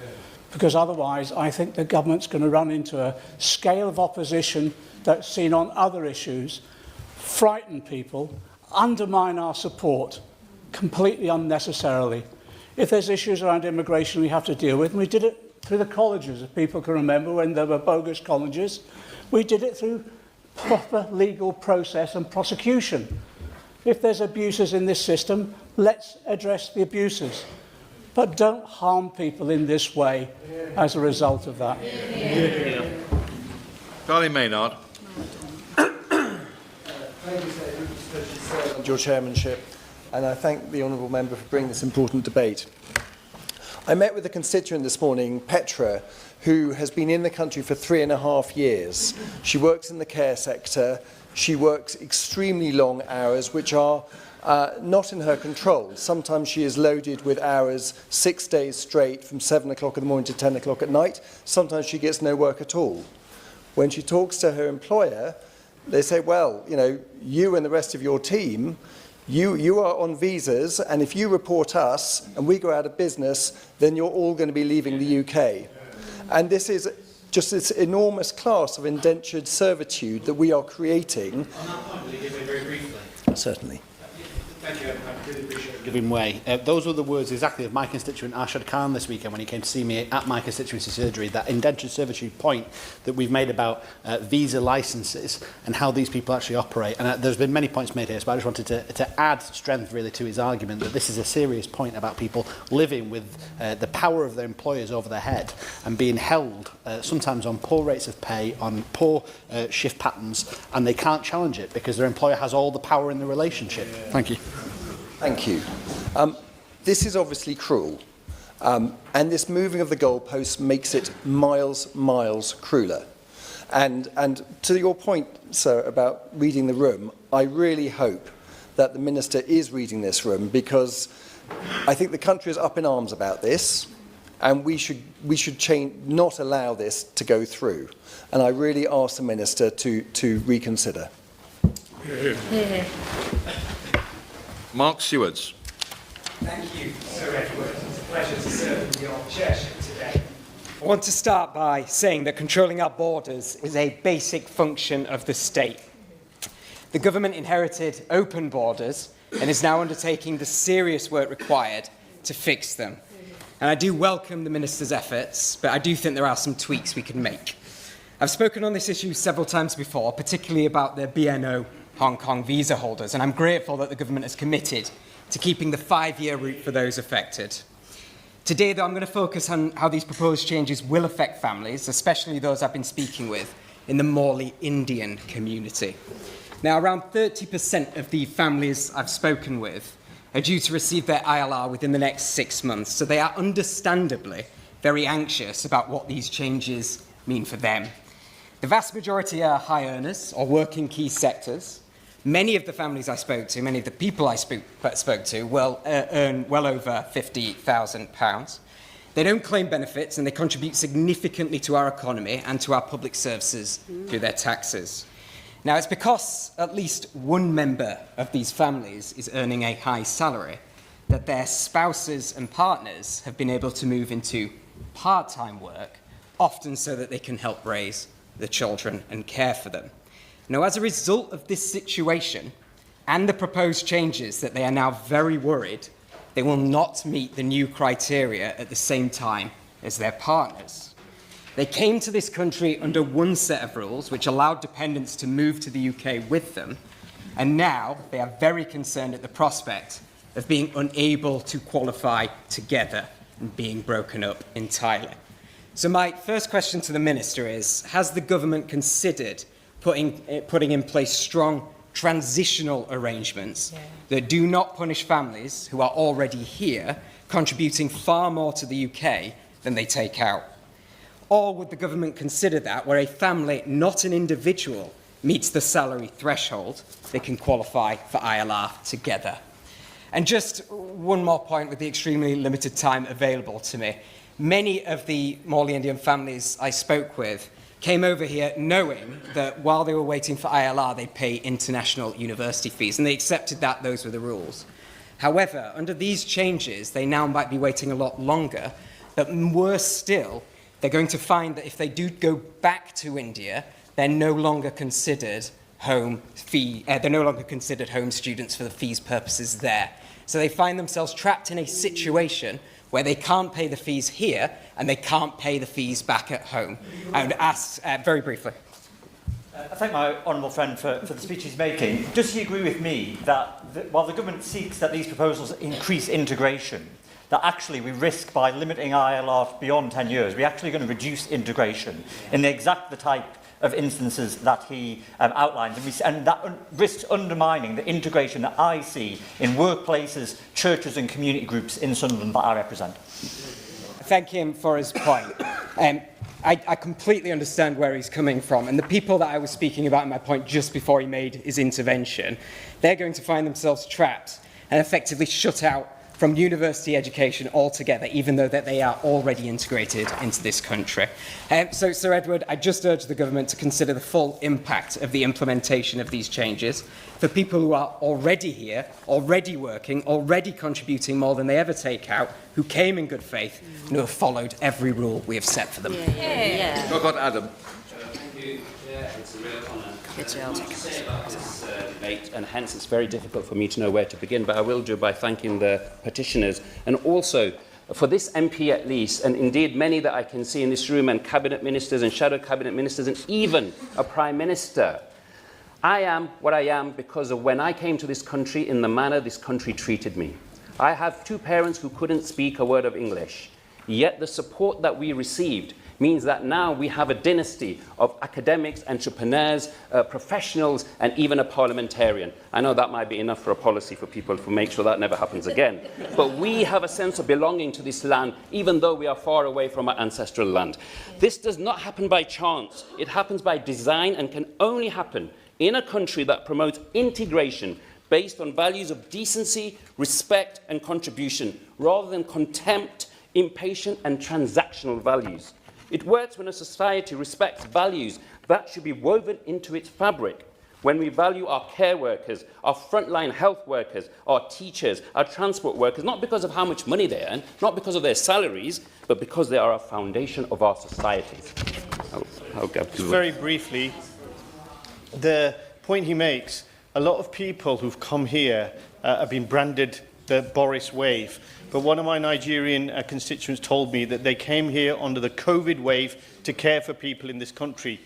Because otherwise, I think the government's going to run into a scale of opposition that's seen on other issues, frighten people, undermine our support completely unnecessarily. If there's issues around immigration we have to deal with, and we did it through the colleges, if people can remember when there were bogus colleges, we did it through proper legal process and prosecution. If there's abuses in this system, let's address the abuses. But don't harm people in this way as a result of that. Charlie Maynard. Thank you, Sir, for your chairmanship, and I thank the honourable member for bringing this important debate. I met with a constituent this morning, Petra, who has been in the country for 3.5 years. She works in the care sector. She works extremely long hours, which are not in her control. Sometimes she is loaded with hours 6 days straight from 7 o'clock in the morning to 10 o'clock at night. Sometimes she gets no work at all. When she talks to her employer, they say, well, you know, you and the rest of your team, you are on visas, and if you report us and we go out of business, then you're all going to be leaving the UK. And this is just this enormous class of indentured servitude that we are creating. On that point, will you give me very briefly? Certainly. Thank you. I really appreciate it. Giving way. Those were the words exactly of my constituent Arshad Khan this weekend when he came to see me at my constituency surgery, that indentured servitude point that we've made about visa licences and how these people actually operate. And there's been many points made here, so I just wanted to add strength really to his argument that this is a serious point about people living with the power of their employers over their head and being held sometimes on poor rates of pay, on poor shift patterns, and they can't challenge it because their employer has all the power in the relationship. Thank you. Thank you. This is obviously cruel, and this moving of the goalposts makes it miles crueler. And to your point, sir, about reading the room, I really hope that the Minister is reading this room, because I think the country is up in arms about this, and we should not allow this to go through. And I really ask the Minister to reconsider. Mark Sewards. Thank you, Sir Edward. It's a pleasure to serve in your chairship today. I want to start by saying that controlling our borders is a basic function of the state. The government inherited open borders and is now undertaking the serious work required to fix them. And I do welcome the Minister's efforts, but I do think there are some tweaks we can make. I've spoken on this issue several times before, particularly about the BNO Hong Kong visa holders, and I'm grateful that the government is committed to keeping the 5-year route for those affected. Today, though, I'm going to focus on how these proposed changes will affect families, especially those I've been speaking with in the Morley Indian community. Now, around 30% of the families I've spoken with are due to receive their ILR within the next 6 months, so they are understandably very anxious about what these changes mean for them. The vast majority are high earners or work in key sectors, Many of the families I spoke to, many of the people I spoke to, will earn well over £50,000. They don't claim benefits and they contribute significantly to our economy and to our public services through their taxes. Now, it's because at least one member of these families is earning a high salary that their spouses and partners have been able to move into part-time work, often so that they can help raise the children and care for them. Now, as a result of this situation and the proposed changes, that they are now very worried they will not meet the new criteria at the same time as their partners. They came to this country under one set of rules, which allowed dependents to move to the UK with them, and now they are very concerned at the prospect of being unable to qualify together and being broken up entirely. So my first question to the Minister is, has the government considered putting in place strong transitional arrangements that do not punish families who are already here, contributing far more to the UK than they take out? Or would the government consider that where a family, not an individual, meets the salary threshold, they can qualify for ILR together? And just one more point with the extremely limited time available to me. Many of the Morley Indian families I spoke with came over here knowing that while they were waiting for ILR, they'd pay international university fees, and they accepted that those were the rules. However, under these changes, they now might be waiting a lot longer, but worse still, they're going to find that if they do go back to India, they're no longer considered home students for the fees purposes there. So they find themselves trapped in a situation where they can't pay the fees here and they can't pay the fees back at home. I would ask, very briefly. I thank my honourable friend for the speech he's making. Does he agree with me that while the government seeks that these proposals increase integration, that actually we risk, by limiting ILR beyond 10 years, we're actually going to reduce integration in the type of instances that he outlines, and that risks undermining the integration that I see in workplaces, churches and community groups in Sunderland that I represent? Thank him for his point. I completely understand where he's coming from, and the people that I was speaking about in my point just before he made his intervention, they're going to find themselves trapped and effectively shut out from university education altogether, even though that they are already integrated into this country. So, Sir Edward, I just urge the government to consider the full impact of the implementation of these changes for people who are already here, already working, already contributing more than they ever take out, who came in good faith, and who have followed every rule we have set for them. Go on, Adam. Thank you. It's a real honour to say about this debate, and hence it's very difficult for me to know where to begin, but I will do by thanking the petitioners, and also for this MP at least, and indeed many that I can see in this room, and cabinet ministers and shadow cabinet ministers, and even a prime minister. I am what I am because of when I came to this country in the manner this country treated me. I have two parents who couldn't speak a word of English, yet the support that we received means that now we have a dynasty of academics, entrepreneurs, professionals, and even a parliamentarian. I know that might be enough for a policy for people to make sure that never happens again. But we have a sense of belonging to this land, even though we are far away from our ancestral land. This does not happen by chance. It happens by design and can only happen in a country that promotes integration based on values of decency, respect, and contribution, rather than contempt, impatient, and transactional values. It works when a society respects values that should be woven into its fabric. When we value our care workers, our frontline health workers, our teachers, our transport workers, not because of how much money they earn, not because of their salaries, but because they are a foundation of our societies. Very briefly, the point he makes, a lot of people who've come here have been branded the Boris wave. But one of my Nigerian constituents told me that they came here under the COVID wave to care for people in this country.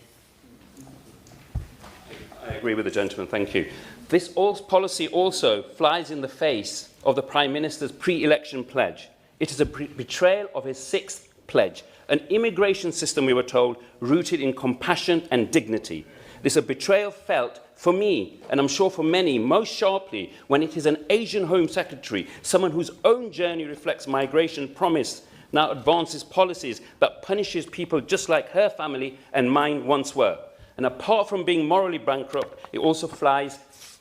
I agree with the gentleman, thank you. This policy also flies in the face of the Prime Minister's pre-election pledge. It is a betrayal of his sixth pledge, an immigration system, we were told, rooted in compassion and dignity. This is a betrayal felt, for me, and I'm sure for many, most sharply when it is an Asian Home Secretary, someone whose own journey reflects migration promise, now advances policies that punishes people just like her family and mine once were. And apart from being morally bankrupt, it also flies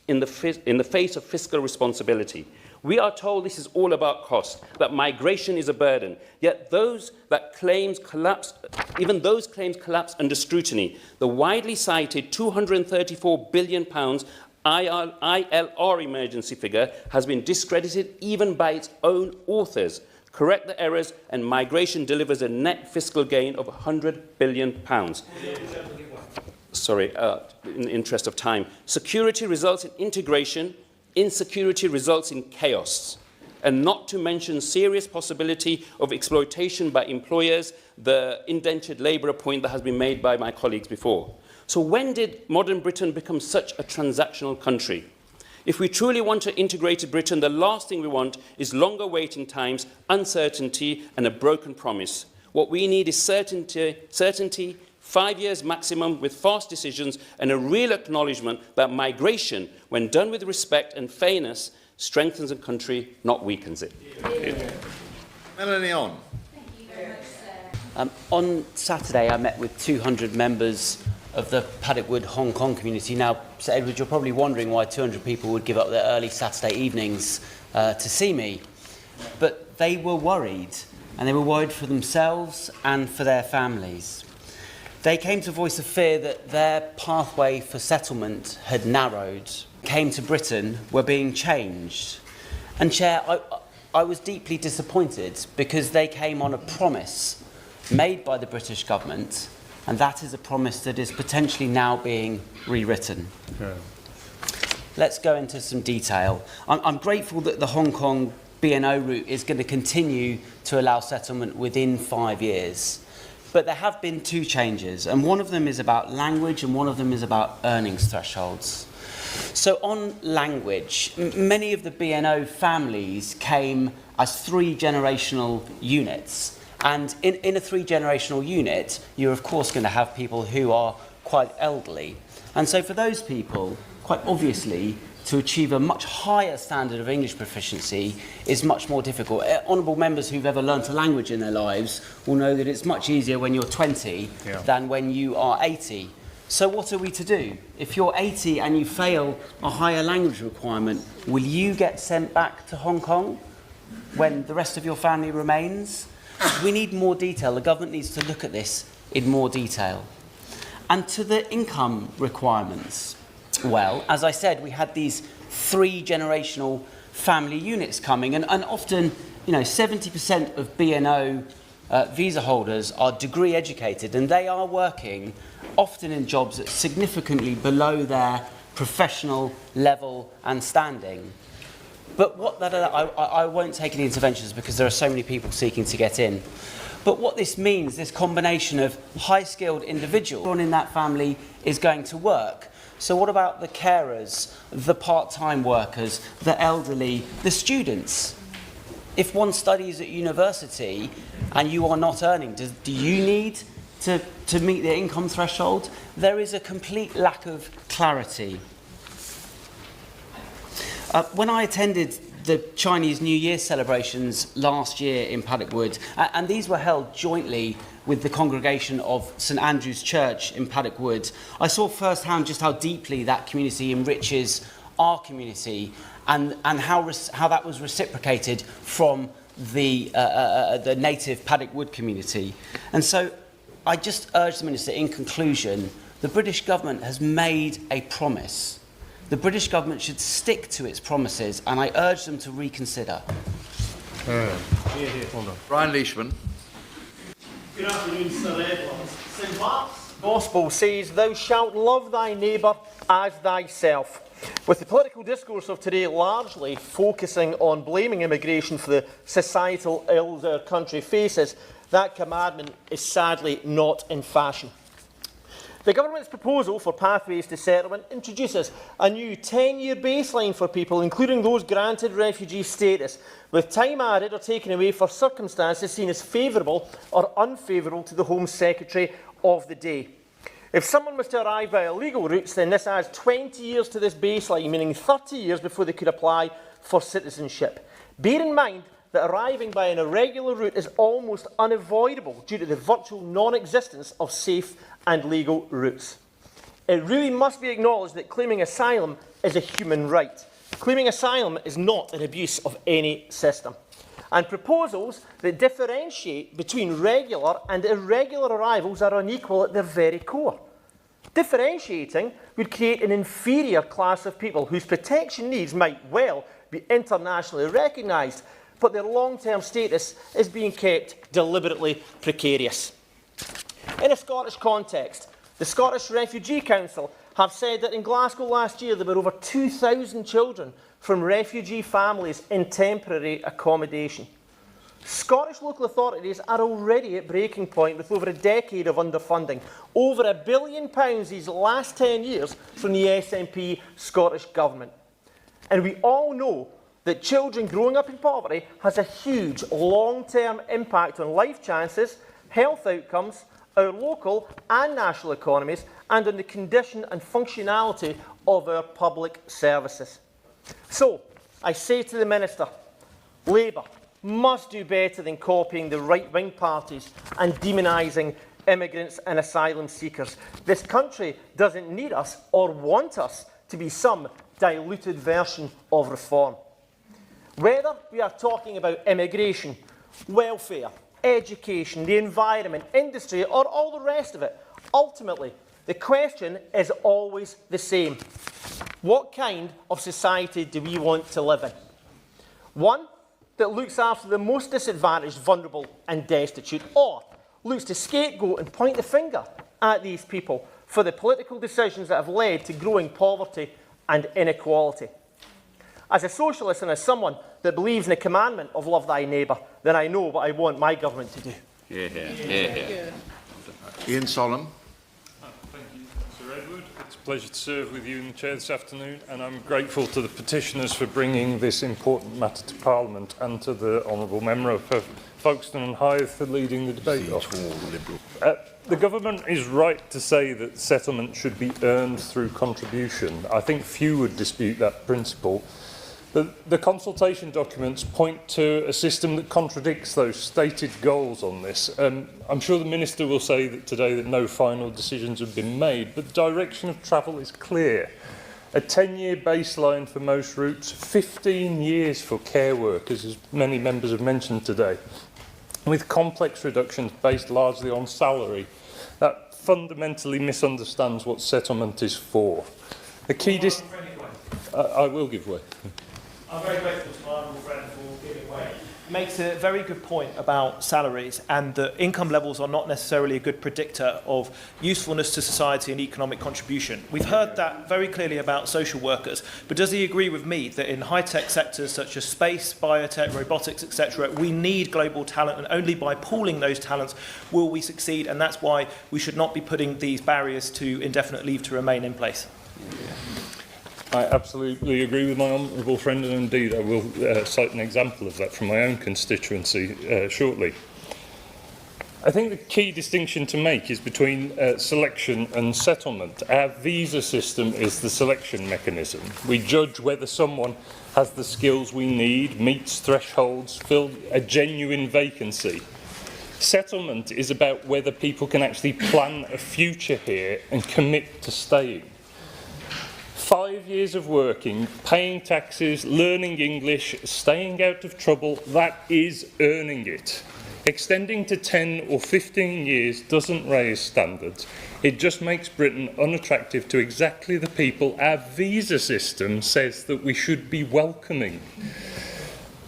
in the face of fiscal responsibility. We are told this is all about cost, that migration is a burden. Yet even those claims collapse under scrutiny. The widely cited £234 billion ILR emergency figure has been discredited even by its own authors. Correct the errors and migration delivers a net fiscal gain of £100 billion. Sorry, in the interest of time. Security results in integration. Insecurity results in chaos, and not to mention serious possibility of exploitation by employers, the indentured labourer point that has been made by my colleagues before. So when did modern Britain become such a transactional country? If we truly want an integrated Britain, the last thing we want is longer waiting times, uncertainty and a broken promise. What we need is certainty, 5 years maximum with fast decisions and a real acknowledgement that migration, when done with respect and fairness, strengthens a country, not weakens it. Melanie on. On Saturday, I met with 200 members of the Paddock Wood Hong Kong community. Now, Sir Edward, you're probably wondering why 200 people would give up their early Saturday evenings to see me. But they were worried, and they were worried for themselves and for their families. They came to voice a fear that their pathway for settlement had narrowed, came to Britain, were being changed. And Chair, I was deeply disappointed because they came on a promise made by the British government, and that is a promise that is potentially now being rewritten. Yeah. Let's go into some detail. I'm grateful that the Hong Kong B&O route is going to continue to allow settlement within 5 years. But there have been two changes, and one of them is about language and one of them is about earnings thresholds. So on language, many of the B&O families came as 3 generational units. And in a 3 generational unit, you're of course going to have people who are quite elderly. And so for those people, quite obviously, to achieve a much higher standard of English proficiency is much more difficult. Honourable members who've ever learnt a language in their lives will know that it's much easier when you're 20 than when you are 80. So what are we to do? If you're 80 and you fail a higher language requirement, will you get sent back to Hong Kong when the rest of your family remains? We need more detail. The government needs to look at this in more detail. And to the income requirements, well, as I said, we had these 3 generational family units coming, and often, 70% of B&O visa holders are degree educated, and they are working often in jobs that are significantly below their professional level and standing. But I won't take any interventions because there are so many people seeking to get in. But what this means, this combination of high-skilled individuals in that family is going to work. So what about the carers, the part-time workers, the elderly, the students? If one studies at university and you are not earning, do you need to meet the income threshold? There is a complete lack of clarity. When I attended the Chinese New Year celebrations last year in Paddock Wood, and these were held jointly with the congregation of St Andrew's Church in Paddock Wood, I saw firsthand just how deeply that community enriches our community and how that was reciprocated from the native Paddock Wood community. And so I just urge the Minister, in conclusion, the British government has made a promise. The British government should stick to its promises, and I urge them to reconsider. Brian Leishman. Good afternoon, Sir Edward. St Mark's Gospel says, "Thou shalt love thy neighbour as thyself." With the political discourse of today largely focusing on blaming immigration for the societal ills our country faces, that commandment is sadly not in fashion. The government's proposal for pathways to settlement introduces a new 10-year baseline for people, including those granted refugee status, with time added or taken away for circumstances seen as favourable or unfavourable to the Home Secretary of the day. If someone was to arrive by illegal routes, then this adds 20 years to this baseline, meaning 30 years before they could apply for citizenship. Bear in mind that arriving by an irregular route is almost unavoidable due to the virtual non-existence of safe and legal routes. It really must be acknowledged that claiming asylum is a human right. Claiming asylum is not an abuse of any system. And proposals that differentiate between regular and irregular arrivals are unequal at their very core. Differentiating would create an inferior class of people whose protection needs might well be internationally recognised, but their long-term status is being kept deliberately precarious. In a Scottish context, the Scottish Refugee Council have said that in Glasgow last year there were over 2,000 children from refugee families in temporary accommodation. Scottish local authorities are already at breaking point with over a decade of underfunding. Over £1 billion these last 10 years from the SNP Scottish Government. And we all know that children growing up in poverty has a huge long-term impact on life chances, health outcomes, our local and national economies, and on the condition and functionality of our public services. So, I say to the Minister, Labour must do better than copying the right-wing parties and demonising immigrants and asylum seekers. This country doesn't need us or want us to be some diluted version of reform. Whether we are talking about immigration, welfare, education, the environment, industry, or all the rest of it, ultimately, the question is always the same. What kind of society do we want to live in? One that looks after the most disadvantaged, vulnerable and destitute, or looks to scapegoat and point the finger at these people for the political decisions that have led to growing poverty and inequality. As a socialist and as someone that believes in the commandment of love thy neighbour, then I know what I want my government to do. Hear, hear. Hear, hear. Ian Solemn. Thank you, Sir Edward. It's a pleasure to serve with you in the chair this afternoon, and I'm grateful to the petitioners for bringing this important matter to Parliament and to the Honourable Member for Folkestone and Hythe for leading the debate off. The government is right to say that settlement should be earned through contribution. I think few would dispute that principle. The consultation documents point to a system that contradicts those stated goals on this. I'm sure the Minister will say that today that no final decisions have been made, but the direction of travel is clear. A 10-year baseline for most routes, 15 years for care workers, as many members have mentioned today, with complex reductions based largely on salary. That fundamentally misunderstands what settlement is for. The key I will give way. I'm very grateful to my honourable friend for giving way. Makes a very good point about salaries and that income levels are not necessarily a good predictor of usefulness to society and economic contribution. We've heard that very clearly about social workers, but does he agree with me that in high-tech sectors such as space, biotech, robotics, etc., we need global talent, and only by pooling those talents will we succeed, and that's why we should not be putting these barriers to indefinite leave to remain in place? I absolutely agree with my honourable friend, and indeed I will cite an example of that from my own constituency shortly. I think the key distinction to make is between selection and settlement. Our visa system is the selection mechanism. We judge whether someone has the skills we need, meets thresholds, fills a genuine vacancy. Settlement is about whether people can actually plan a future here and commit to staying. 5 years of working, paying taxes, learning English, staying out of trouble, that is earning it. Extending to 10 or 15 years doesn't raise standards. It just makes Britain unattractive to exactly the people our visa system says that we should be welcoming.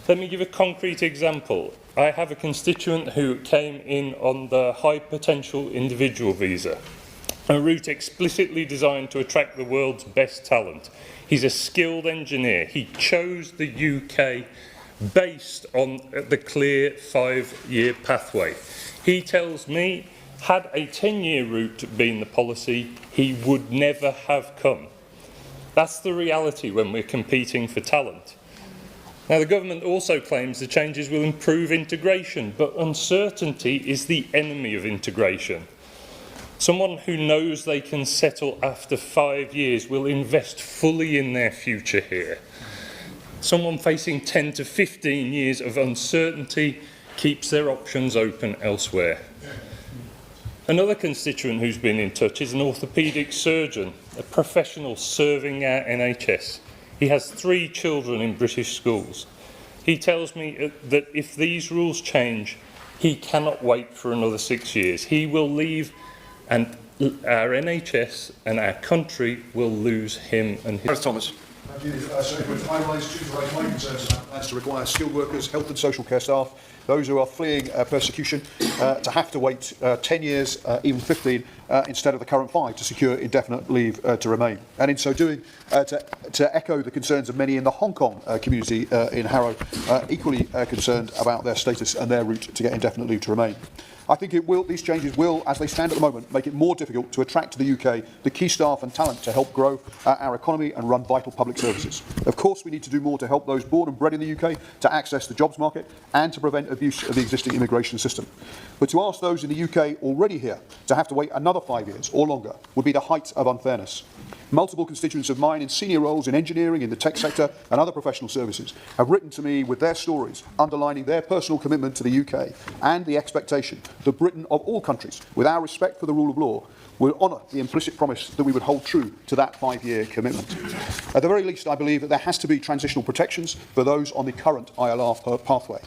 Let me give a concrete example. I have a constituent who came in on the high potential individual visa, a route explicitly designed to attract the world's best talent. He's a skilled engineer. He chose the UK based on the clear 5-year pathway. He tells me, had a 10-year route been the policy, he would never have come. That's the reality when we're competing for talent. Now, the government also claims the changes will improve integration, but uncertainty is the enemy of integration. Someone who knows they can settle after 5 years will invest fully in their future here. Someone facing 10 to 15 years of uncertainty keeps their options open elsewhere. Another constituent who's been in touch is an orthopaedic surgeon, a professional serving our NHS. He has 3 children in British schools. He tells me that if these rules change, he cannot wait for another 6 years. He will leave, and our NHS and our country will lose him and his... Thomas. Thank you. I choose to raise my concerns about plans to require skilled workers, health and social care staff, those who are fleeing persecution, to have to wait 10 years, even 15, instead of the current 5, to secure indefinite leave to remain. And in so doing, to echo the concerns of many in the Hong Kong community in Harrow, equally concerned about their status and their route to get indefinite leave to remain. I think these changes will, as they stand at the moment, make it more difficult to attract to the UK the key staff and talent to help grow our economy and run vital public services. Of course, we need to do more to help those born and bred in the UK to access the jobs market and to prevent abuse of the existing immigration system. But to ask those in the UK already here to have to wait another 5 years or longer would be the height of unfairness. Multiple constituents of mine in senior roles in engineering, in the tech sector and other professional services have written to me with their stories, underlining their personal commitment to the UK and the expectation that Britain, of all countries, with our respect for the rule of law, will honour the implicit promise that we would hold true to that 5-year commitment. At the very least, I believe that there has to be transitional protections for those on the current ILR pathway.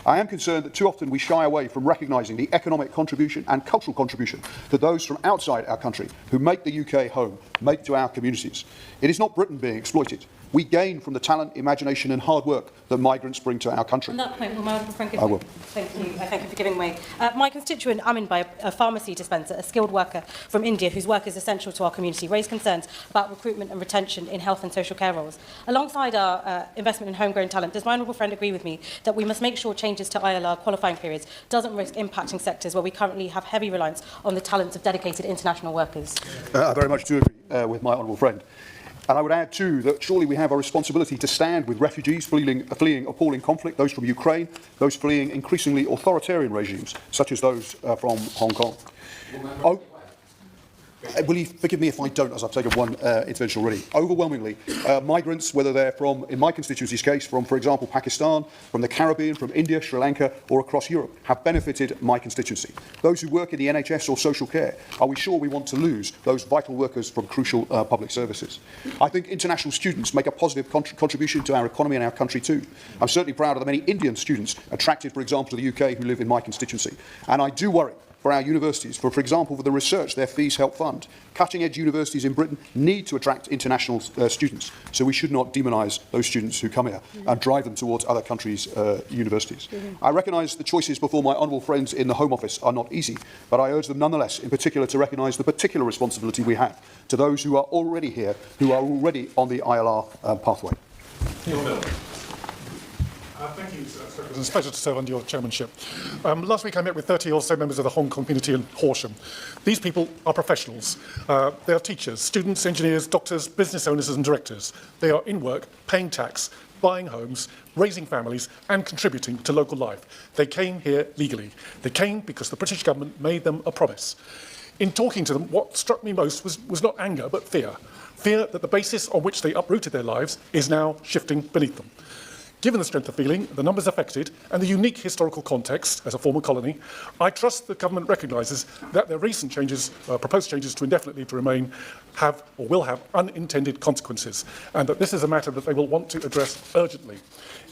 I am concerned that too often we shy away from recognising the economic contribution and cultural contribution that those from outside our country who make the UK home make to our communities. It is not Britain being exploited. We gain from the talent, imagination and hard work that migrants bring to our country. On that point, will my honourable friend give I will. Thank you. Thank you for giving way. My constituent, Amin, by a pharmacy dispenser, a skilled worker from India whose work is essential to our community, raised concerns about recruitment and retention in health and social care roles. Alongside our investment in homegrown talent, does my honourable friend agree with me that we must make sure changes to ILR qualifying periods doesn't risk impacting sectors where we currently have heavy reliance on the talents of dedicated international workers? I very much do agree with my honourable friend. And I would add too that surely we have a responsibility to stand with refugees fleeing appalling conflict, those from Ukraine, those fleeing increasingly authoritarian regimes, such as those from Hong Kong. Will you forgive me if I don't, as I've taken one intervention already. Overwhelmingly, migrants, whether they're from, in my constituency's case, from, for example, Pakistan, from the Caribbean, from India, Sri Lanka, or across Europe, have benefited my constituency. Those who work in the NHS or social care, are we sure we want to lose those vital workers from crucial public services? I think international students make a positive contribution to our economy and our country too. I'm certainly proud of the many Indian students attracted, for example, to the UK who live in my constituency. And I do worry for our universities, for example, for the research their fees help fund. Cutting-edge universities in Britain need to attract international students, so we should not demonise those students who come here and drive them towards other countries' universities. I recognise the choices before my honourable friends in the Home Office are not easy, but I urge them nonetheless, in particular, to recognise the particular responsibility we have to those who are already here, who are already on the ILR pathway. Thank you, Sir. It's a pleasure to serve under your chairmanship. Last week I met with 30 or so members of the Hong Kong community in Horsham. These people are professionals. They are teachers, students, engineers, doctors, business owners and directors. They are in work, paying tax, buying homes, raising families and contributing to local life. They came here legally. They came because the British government made them a promise. In talking to them, what struck me most was not anger, but fear. Fear that the basis on which they uprooted their lives is now shifting beneath them. Given the strength of feeling, the numbers affected, and the unique historical context as a former colony, I trust the government recognises that their recent changes, proposed changes to indefinite leave to remain, have or will have unintended consequences, and that this is a matter that they will want to address urgently.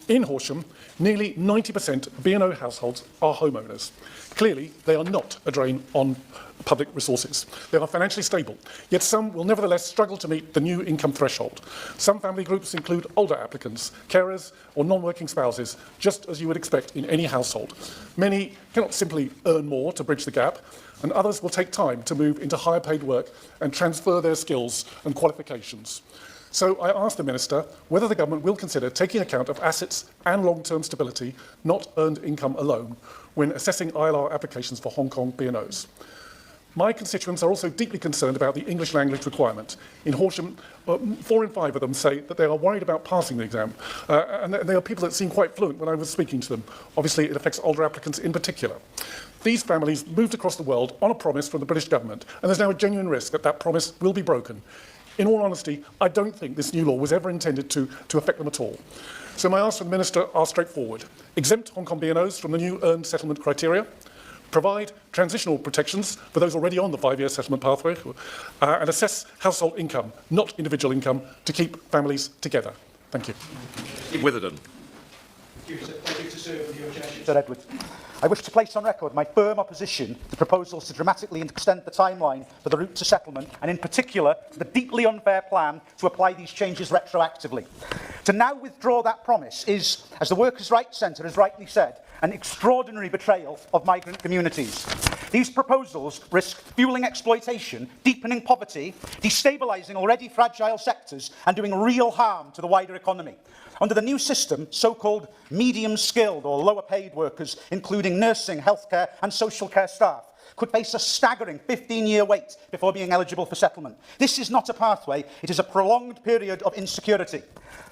In Horsham, nearly 90% of B&O households are homeowners. Clearly, they are not a drain on public resources. They are financially stable, yet some will nevertheless struggle to meet the new income threshold. Some family groups include older applicants, carers or non-working spouses, just as you would expect in any household. Many cannot simply earn more to bridge the gap, and others will take time to move into higher paid work and transfer their skills and qualifications. So I asked the Minister whether the government will consider taking account of assets and long-term stability, not earned income alone, when assessing ILR applications for Hong Kong B&Os. My constituents are also deeply concerned about the English language requirement. In Horsham, 4 in 5 of them say that they are worried about passing the exam. And they are people that seem quite fluent when I was speaking to them. Obviously, it affects older applicants in particular. These families moved across the world on a promise from the British government, and there's now a genuine risk that that promise will be broken. In all honesty, I don't think this new law was ever intended to affect them at all. So my asks for the Minister are straightforward. Exempt Hong Kong B&Os from the new earned settlement criteria, provide transitional protections for those already on the 5-year settlement pathway, and assess household income, not individual income, to keep families together. Thank you. Witherden. Thank you to serve with your chairship, Sir Edward. I wish to place on record my firm opposition to proposals to dramatically extend the timeline for the route to settlement, and in particular the deeply unfair plan to apply these changes retroactively. To now withdraw that promise is, as the Workers' Rights Centre has rightly said, an extraordinary betrayal of migrant communities. These proposals risk fuelling exploitation, deepening poverty, destabilising already fragile sectors, and doing real harm to the wider economy. Under the new system, so-called medium-skilled or lower-paid workers, including nursing, healthcare and social care staff, could face a staggering 15-year wait before being eligible for settlement. This is not a pathway, it is a prolonged period of insecurity.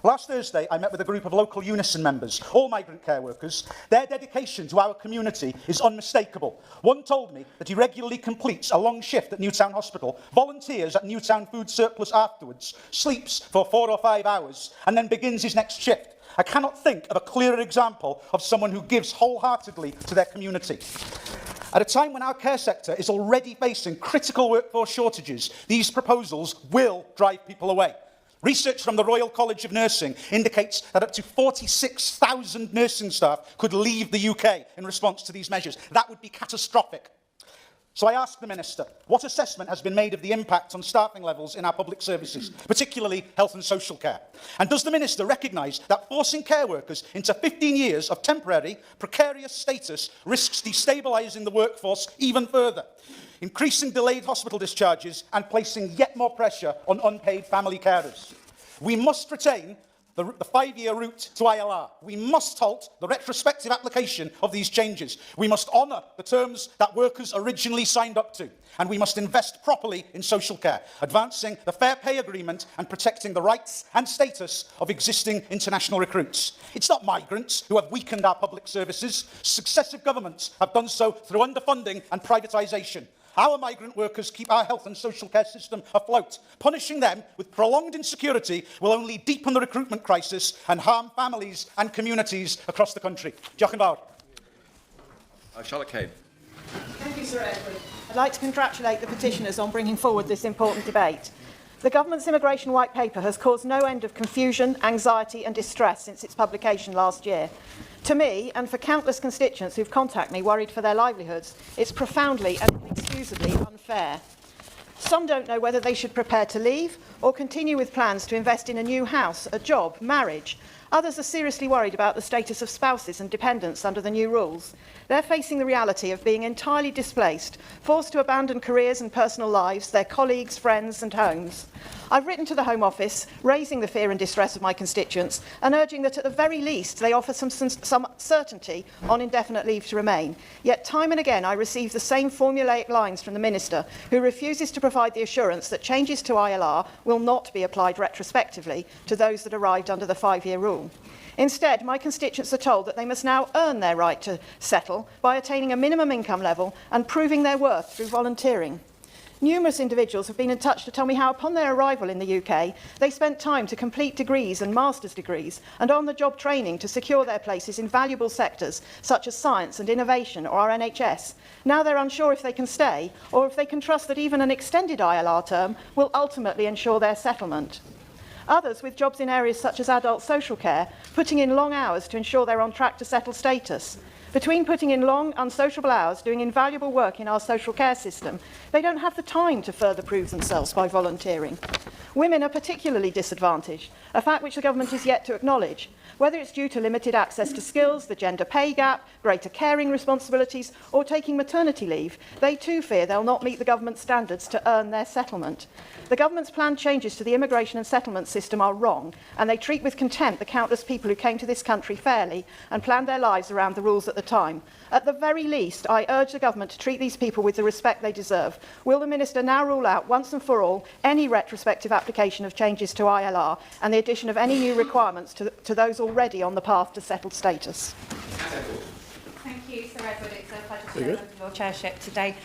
Last Thursday, I met with a group of local Unison members, all migrant care workers. Their dedication to our community is unmistakable. One told me that he regularly completes a long shift at Newtown Hospital, volunteers at Newtown Food Surplus afterwards, sleeps for 4 or 5 hours, and then begins his next shift. I cannot think of a clearer example of someone who gives wholeheartedly to their community. At a time when our care sector is already facing critical workforce shortages, these proposals will drive people away. Research from the Royal College of Nursing indicates that up to 46,000 nursing staff could leave the UK in response to these measures. That would be catastrophic. So I asked the Minister, what assessment has been made of the impact on staffing levels in our public services, particularly health and social care? And does the Minister recognise that forcing care workers into 15 years of temporary, precarious status risks destabilising the workforce even further, increasing delayed hospital discharges and placing yet more pressure on unpaid family carers? We must retain the 5-year route to ILR. We must halt the retrospective application of these changes. We must honour the terms that workers originally signed up to. And we must invest properly in social care, advancing the Fair Pay Agreement and protecting the rights and status of existing international recruits. It's not migrants who have weakened our public services. Successive governments have done so through underfunding and privatisation. Our migrant workers keep our health and social care system afloat. Punishing them with prolonged insecurity will only deepen the recruitment crisis and harm families and communities across the country. Diolch yn fawr. Charlotte Kane. Thank you, Sir Edward. I'd like to congratulate the petitioners on bringing forward this important debate. The government's immigration white paper has caused no end of confusion, anxiety and distress since its publication last year. To me, and for countless constituents who've contacted me worried for their livelihoods, it's profoundly and inexcusably unfair. Some don't know whether they should prepare to leave or continue with plans to invest in a new house, a job, marriage. Others are seriously worried about the status of spouses and dependents under the new rules. They're facing the reality of being entirely displaced, forced to abandon careers and personal lives, their colleagues, friends and homes. I've written to the Home Office, raising the fear and distress of my constituents and urging that at the very least they offer some certainty on indefinite leave to remain. Yet time and again I receive the same formulaic lines from the Minister, who refuses to provide the assurance that changes to ILR will not be applied retrospectively to those that arrived under the 5-year rule. Instead, my constituents are told that they must now earn their right to settle by attaining a minimum income level and proving their worth through volunteering. Numerous individuals have been in touch to tell me how upon their arrival in the UK, they spent time to complete degrees and master's degrees and on-the-job training to secure their places in valuable sectors such as science and innovation or our NHS. Now they're unsure if they can stay or if they can trust that even an extended ILR term will ultimately ensure their settlement. Others with jobs in areas such as adult social care, putting in long hours to ensure they're on track to settle status. Between putting in long, unsociable hours, doing invaluable work in our social care system, they don't have the time to further prove themselves by volunteering. Women are particularly disadvantaged, a fact which the government is yet to acknowledge. Whether it's due to limited access to skills, the gender pay gap, greater caring responsibilities, or taking maternity leave, they too fear they'll not meet the government's standards to earn their settlement. The government's planned changes to the immigration and settlement system are wrong, and they treat with contempt the countless people who came to this country fairly and planned their lives around the rules at the time. At the very least, I urge the government to treat these people with the respect they deserve. Will the Minister now rule out once and for all any retrospective application of changes to ILR and the addition of any new requirements to those already on the path to settled status? Thank you, Sir Edward. It's a pleasure to serve under your chairship today.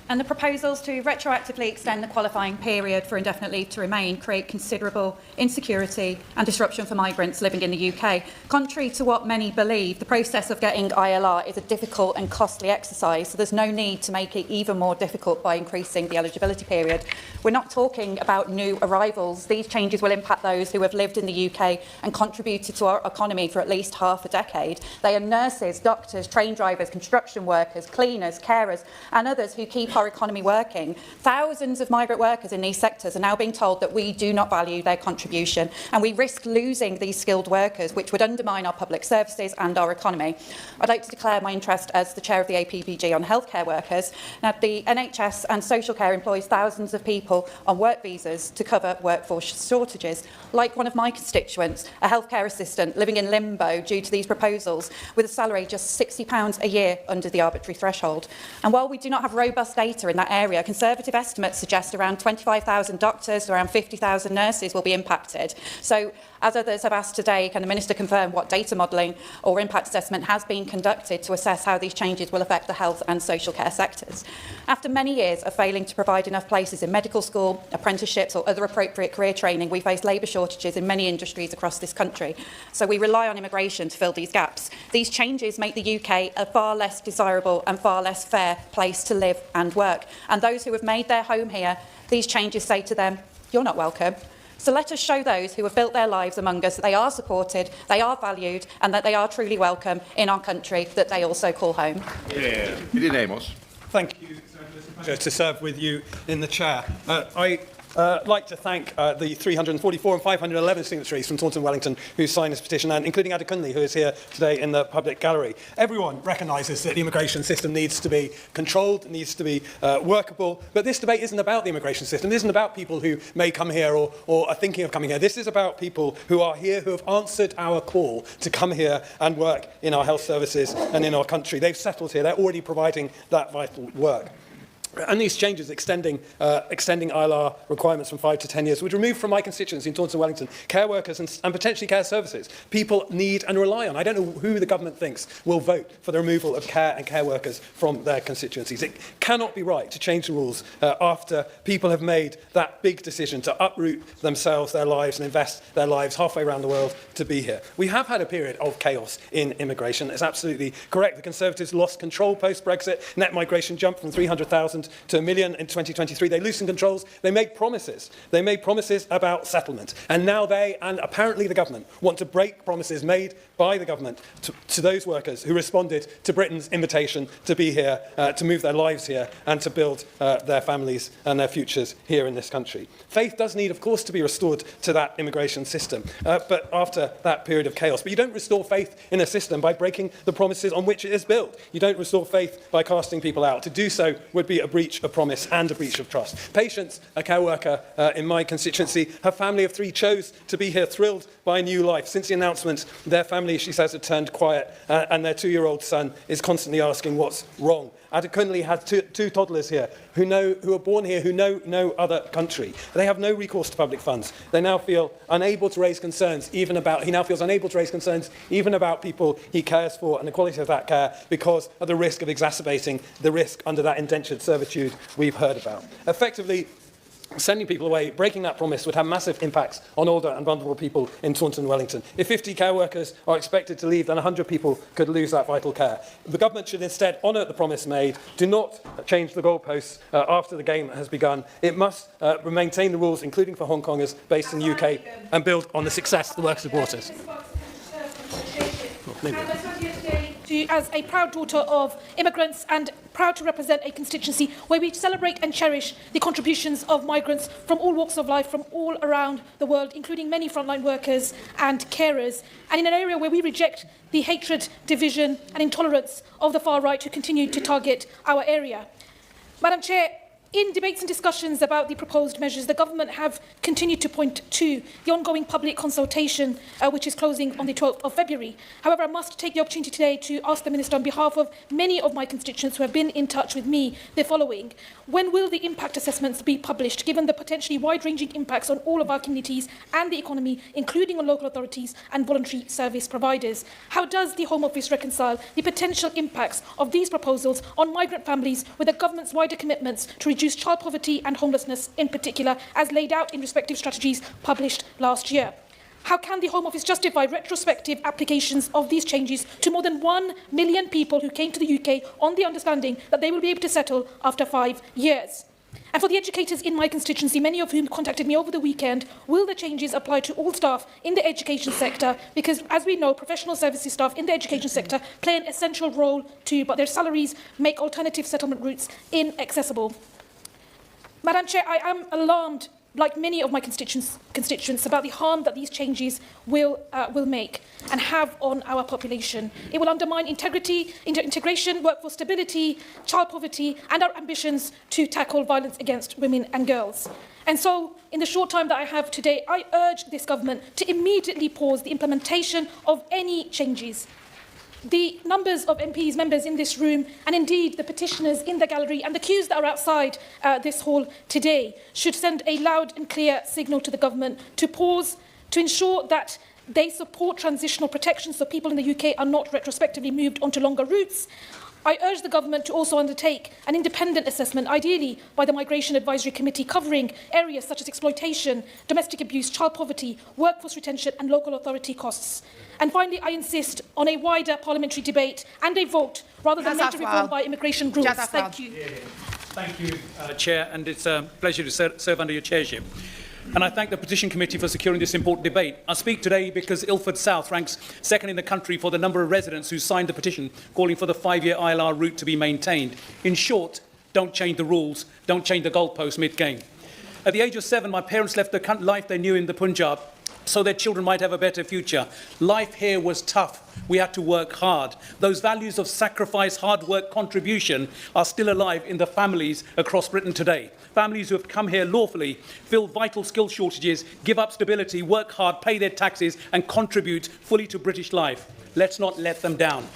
And the proposals to retroactively extend the qualifying period for indefinite leave to remain create considerable insecurity and disruption for migrants living in the UK. Contrary to what many believe, the process of getting ILR is a difficult and costly exercise, so there's no need to make it even more difficult by increasing the eligibility period. We're not talking about new arrivals. These changes will impact those who have lived in the UK and contributed to our economy for at least half a decade. They are nurses, doctors, train drivers, construction workers, cleaners, carers, and others who keep our economy working. Thousands of migrant workers in these sectors are now being told that we do not value their contribution, and we risk losing these skilled workers, which would undermine our public services and our economy. I'd like to declare my interest as the chair of the APPG on healthcare workers. Now, the NHS and social care employs thousands of people on work visas to cover workforce shortages. Like one of my constituents, a healthcare assistant living in limbo due to these proposals, with a salary just £60 a year under the arbitrary threshold. And while we do not have robust data in that area, Conservative estimates suggest around 25,000 doctors, around 50,000 nurses will be impacted. So, as others have asked today, can the Minister confirm what data modelling or impact assessment has been conducted to assess how these changes will affect the health and social care sectors? After many years of failing to provide enough places in medical school, apprenticeships or other appropriate career training, we face labour shortages in many industries across this country. So we rely on immigration to fill these gaps. These changes make the UK a far less desirable and far less fair place to live and work. And those who have made their home here, these changes say to them, you're not welcome. So let us show those who have built their lives among us that they are supported, they are valued, and that they are truly welcome in our country that they also call home. Yeah. Thank you. It's a pleasure to serve with you in the chair. I'd like to thank the 344 and 511 signatories from Taunton Wellington who signed this petition, and including Ada Cunley, who is here today in the public gallery. Everyone recognises that the immigration system needs to be controlled, needs to be workable, but this debate isn't about the immigration system. It isn't about people who may come here or are thinking of coming here. This is about people who are here, who have answered our call to come here and work in our health services and in our country. They've settled here. They're already providing that vital work. And these changes, extending ILR requirements from 5 to 10 years, would remove from my constituency in Taunton Wellington care workers and potentially care services people need and rely on. I don't know who the government thinks will vote for the removal of care and care workers from their constituencies. It cannot be right to change the rules after people have made that big decision to uproot themselves, their lives, and invest their lives halfway around the world to be here. We have had a period of chaos in immigration. It's absolutely correct. The Conservatives lost control post-Brexit. Net migration jumped from 300,000 to 1 million in 2023. They loosened controls. They made promises. They made promises about settlement. And now they, and apparently the government, want to break promises made by the government to those workers who responded to Britain's invitation to be here, to move their lives here, and to build their families and their futures here in this country. Faith does need, of course, to be restored to that immigration system, but after that period of chaos. But you don't restore faith in a system by breaking the promises on which it is built. You don't restore faith by casting people out. To do so would be a breach of promise and a breach of trust. Patience, a care worker in my constituency, her family of 3 chose to be here, thrilled by a new life. Since the announcement, their family, she says, had turned quiet, and their 2-year-old son is constantly asking what's wrong. Ada Cunley has two toddlers here who are born here, who know no other country. They have no recourse to public funds. They now feel unable to raise concerns he now feels unable to raise concerns even about people he cares for and the quality of that care because of the risk of exacerbating the risk under that indentured servitude we've heard about. Effectively, sending people away, breaking that promise, would have massive impacts on older and vulnerable people in Taunton Wellington. If 50 care workers are expected to leave, then 100 people could lose that vital care. The government should instead honour the promise made. Do not change the goalposts after the game has begun. It must maintain the rules, including for Hong Kongers based in the UK, and build on the success the works have brought us. As a proud daughter of immigrants and proud to represent a constituency where we celebrate and cherish the contributions of migrants from all walks of life, from all around the world, including many frontline workers and carers, and in an area where we reject the hatred, division and intolerance of the far right who continue to target our area. Madam Chair, In debates and discussions about the proposed measures, the government have continued to point to the ongoing public consultation, which is closing on the 12th of February. However, I must take the opportunity today to ask the Minister on behalf of many of my constituents who have been in touch with me the following. When will the impact assessments be published, given the potentially wide-ranging impacts on all of our communities and the economy, including on local authorities and voluntary service providers? How does the Home Office reconcile the potential impacts of these proposals on migrant families with the government's wider commitments to reduce child poverty and homelessness in particular, as laid out in respective strategies published last year? How can the Home Office justify retrospective applications of these changes to more than 1 million people who came to the UK on the understanding that they will be able to settle after 5 years? And for the educators in my constituency, many of whom contacted me over the weekend, will the changes apply to all staff in the education sector? Because, as we know, professional services staff in the education sector play an essential role too, but their salaries make alternative settlement routes inaccessible. Madam Chair, I am alarmed, like many of my constituents, about the harm that these changes will make and have on our population. It will undermine integration, workforce stability, child poverty, and our ambitions to tackle violence against women and girls. And so, in the short time that I have today, I urge this government to immediately pause the implementation of any changes. The numbers of MPs, members in this room, and indeed the petitioners in the gallery and the queues that are outside this hall today should send a loud and clear signal to the government to pause, to ensure that they support transitional protections so people in the UK are not retrospectively moved onto longer routes. I urge the government to also undertake an independent assessment, ideally by the Migration Advisory Committee, covering areas such as exploitation, domestic abuse, child poverty, workforce retention and local authority costs. And finally, I insist on a wider parliamentary debate and a vote rather than major reform by immigration rules. Thank you. Thank you, Chair, and it's a pleasure to serve under your chairship. And I thank the Petition Committee for securing this important debate. I speak today because Ilford South ranks second in the country for the number of residents who signed the petition calling for the 5-year ILR route to be maintained. In short, don't change the rules, don't change the goalpost mid-game. At the age of 7, my parents left the life they knew in the Punjab so their children might have a better future. Life here was tough. We had to work hard. Those values of sacrifice, hard work, contribution are still alive in the families across Britain today. Families who have come here lawfully, fill vital skill shortages, give up stability, work hard, pay their taxes and contribute fully to British life. Let's not let them down.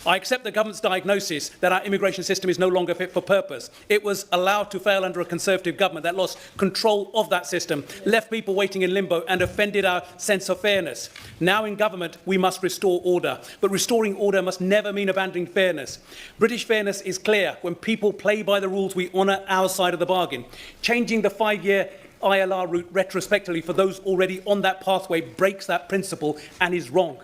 I accept the government's diagnosis that our immigration system is no longer fit for purpose. It was allowed to fail under a Conservative government that lost control of that system, left people waiting in limbo and offended our sense of fairness. Now in government, we must restore order. But restoring order must never mean abandoning fairness. British fairness is clear. When people play by the rules, we honour our side of the bargain. Changing the 5-year ILR route retrospectively for those already on that pathway breaks that principle and is wrong.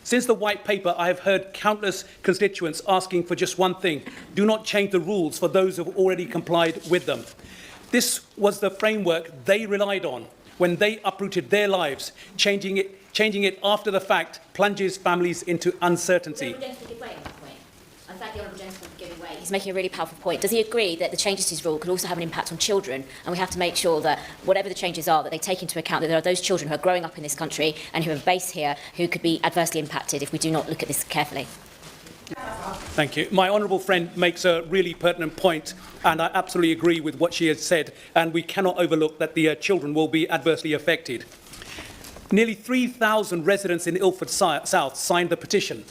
Since the White Paper, I have heard countless constituents asking for just one thing: do not change the rules for those who have already complied with them. This was the framework they relied on when they uprooted their lives. Changing it after the fact plunges families into uncertainty. I thank the Honourable Gentleman for giving way. He's making a really powerful point. Does he agree that the changes to his rule could also have an impact on children, and we have to make sure that whatever the changes are, that they take into account that there are those children who are growing up in this country and who are based here who could be adversely impacted if we do not look at this carefully? Thank you. My honourable friend makes a really pertinent point, and I absolutely agree with what she has said, and we cannot overlook that the children will be adversely affected. Nearly 3,000 residents in Ilford South signed the petition.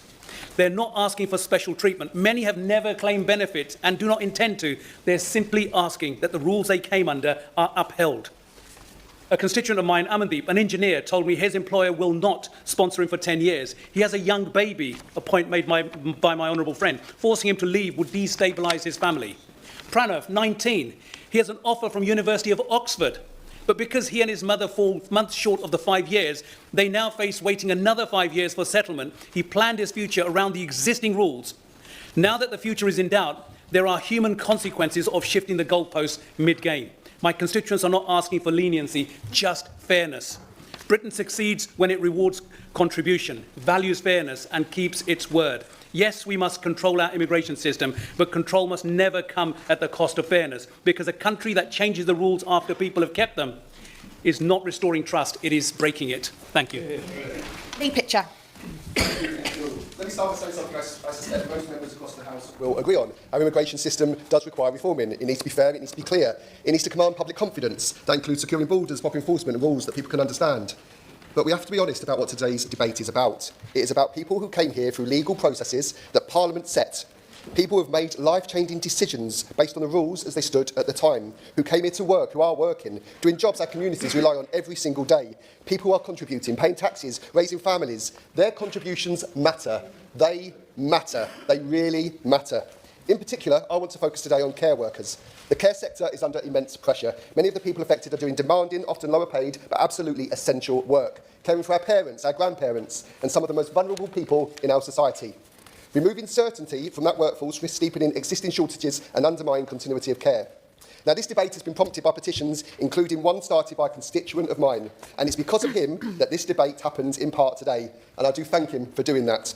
They're not asking for special treatment. Many have never claimed benefits and do not intend to. They're simply asking that the rules they came under are upheld. A constituent of mine, Amandeep, an engineer, told me his employer will not sponsor him for 10 years. He has a young baby, a point made by my honourable friend. Forcing him to leave would destabilise his family. Pranav, 19, he has an offer from University of Oxford. But because he and his mother fall months short of the 5 years, they now face waiting another 5 years for settlement. He planned his future around the existing rules. Now that the future is in doubt, there are human consequences of shifting the goalposts mid-game. My constituents are not asking for leniency, just fairness. Britain succeeds when it rewards contribution, values fairness and keeps its word. Yes, we must control our immigration system, but control must never come at the cost of fairness, because a country that changes the rules after people have kept them is not restoring trust, it is breaking it. Thank you. Lee Pitcher. Let me start by saying something I suspect most members across the House will agree on. Our immigration system does require reforming. It needs to be fair, it needs to be clear. It needs to command public confidence. That includes securing borders, proper enforcement and rules that people can understand. But we have to be honest about what today's debate is about. It is about people who came here through legal processes that Parliament set. People who have made life-changing decisions based on the rules as they stood at the time, who came here to work, who are working, doing jobs our communities rely on every single day. People who are contributing, paying taxes, raising families. Their contributions matter. They matter. They really matter. In particular, I want to focus today on care workers. The care sector is under immense pressure. Many of the people affected are doing demanding, often lower paid, but absolutely essential work, caring for our parents, our grandparents, and some of the most vulnerable people in our society. Removing certainty from that workforce risks deepening existing shortages and undermining continuity of care. Now, this debate has been prompted by petitions, including one started by a constituent of mine, and it's because of him that this debate happens in part today, and I do thank him for doing that.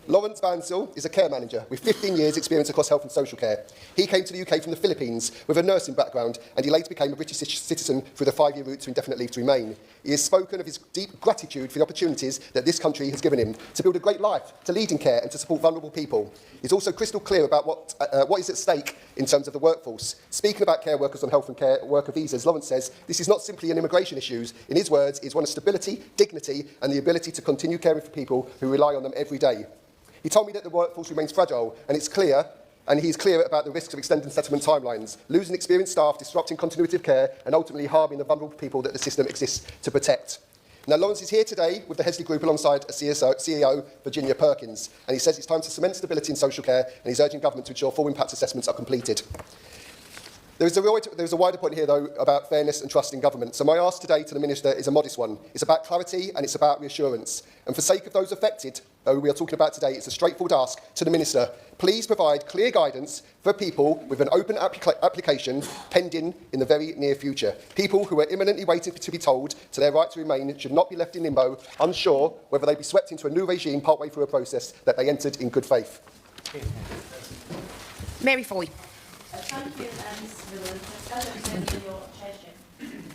Lawrence Bansil is a care manager with 15 years' experience across health and social care. He came to the UK from the Philippines with a nursing background, and he later became a British citizen through the 5-year route to indefinite leave to remain. He has spoken of his deep gratitude for the opportunities that this country has given him to build a great life, to lead in care and to support vulnerable people. He's also crystal clear about what is at stake in terms of the workforce. Speaking about care workers on health and care worker visas, Lawrence says, this is not simply an immigration issue. In his words, it's one of stability, dignity and the ability to continue caring for people who rely on them every day. He told me that the workforce remains fragile, and he's clear about the risks of extending settlement timelines, losing experienced staff, disrupting continuity of care, and ultimately harming the vulnerable people that the system exists to protect. Now, Lawrence is here today with the Hesley Group alongside a CEO, Virginia Perkins, and he says it's time to cement stability in social care, and he's urging government to ensure full impact assessments are completed. There is a wider point here, though, about fairness and trust in government. So my ask today to the Minister is a modest one. It's about clarity and it's about reassurance. And for sake of those affected, who we are talking about today, it's a straightforward ask to the Minister. Please provide clear guidance for people with an open application pending in the very near future. People who are imminently waiting to be told to their right to remain should not be left in limbo, unsure whether they be swept into a new regime partway through a process that they entered in good faith. Mary Foy. Thank you, Mrs. Miller.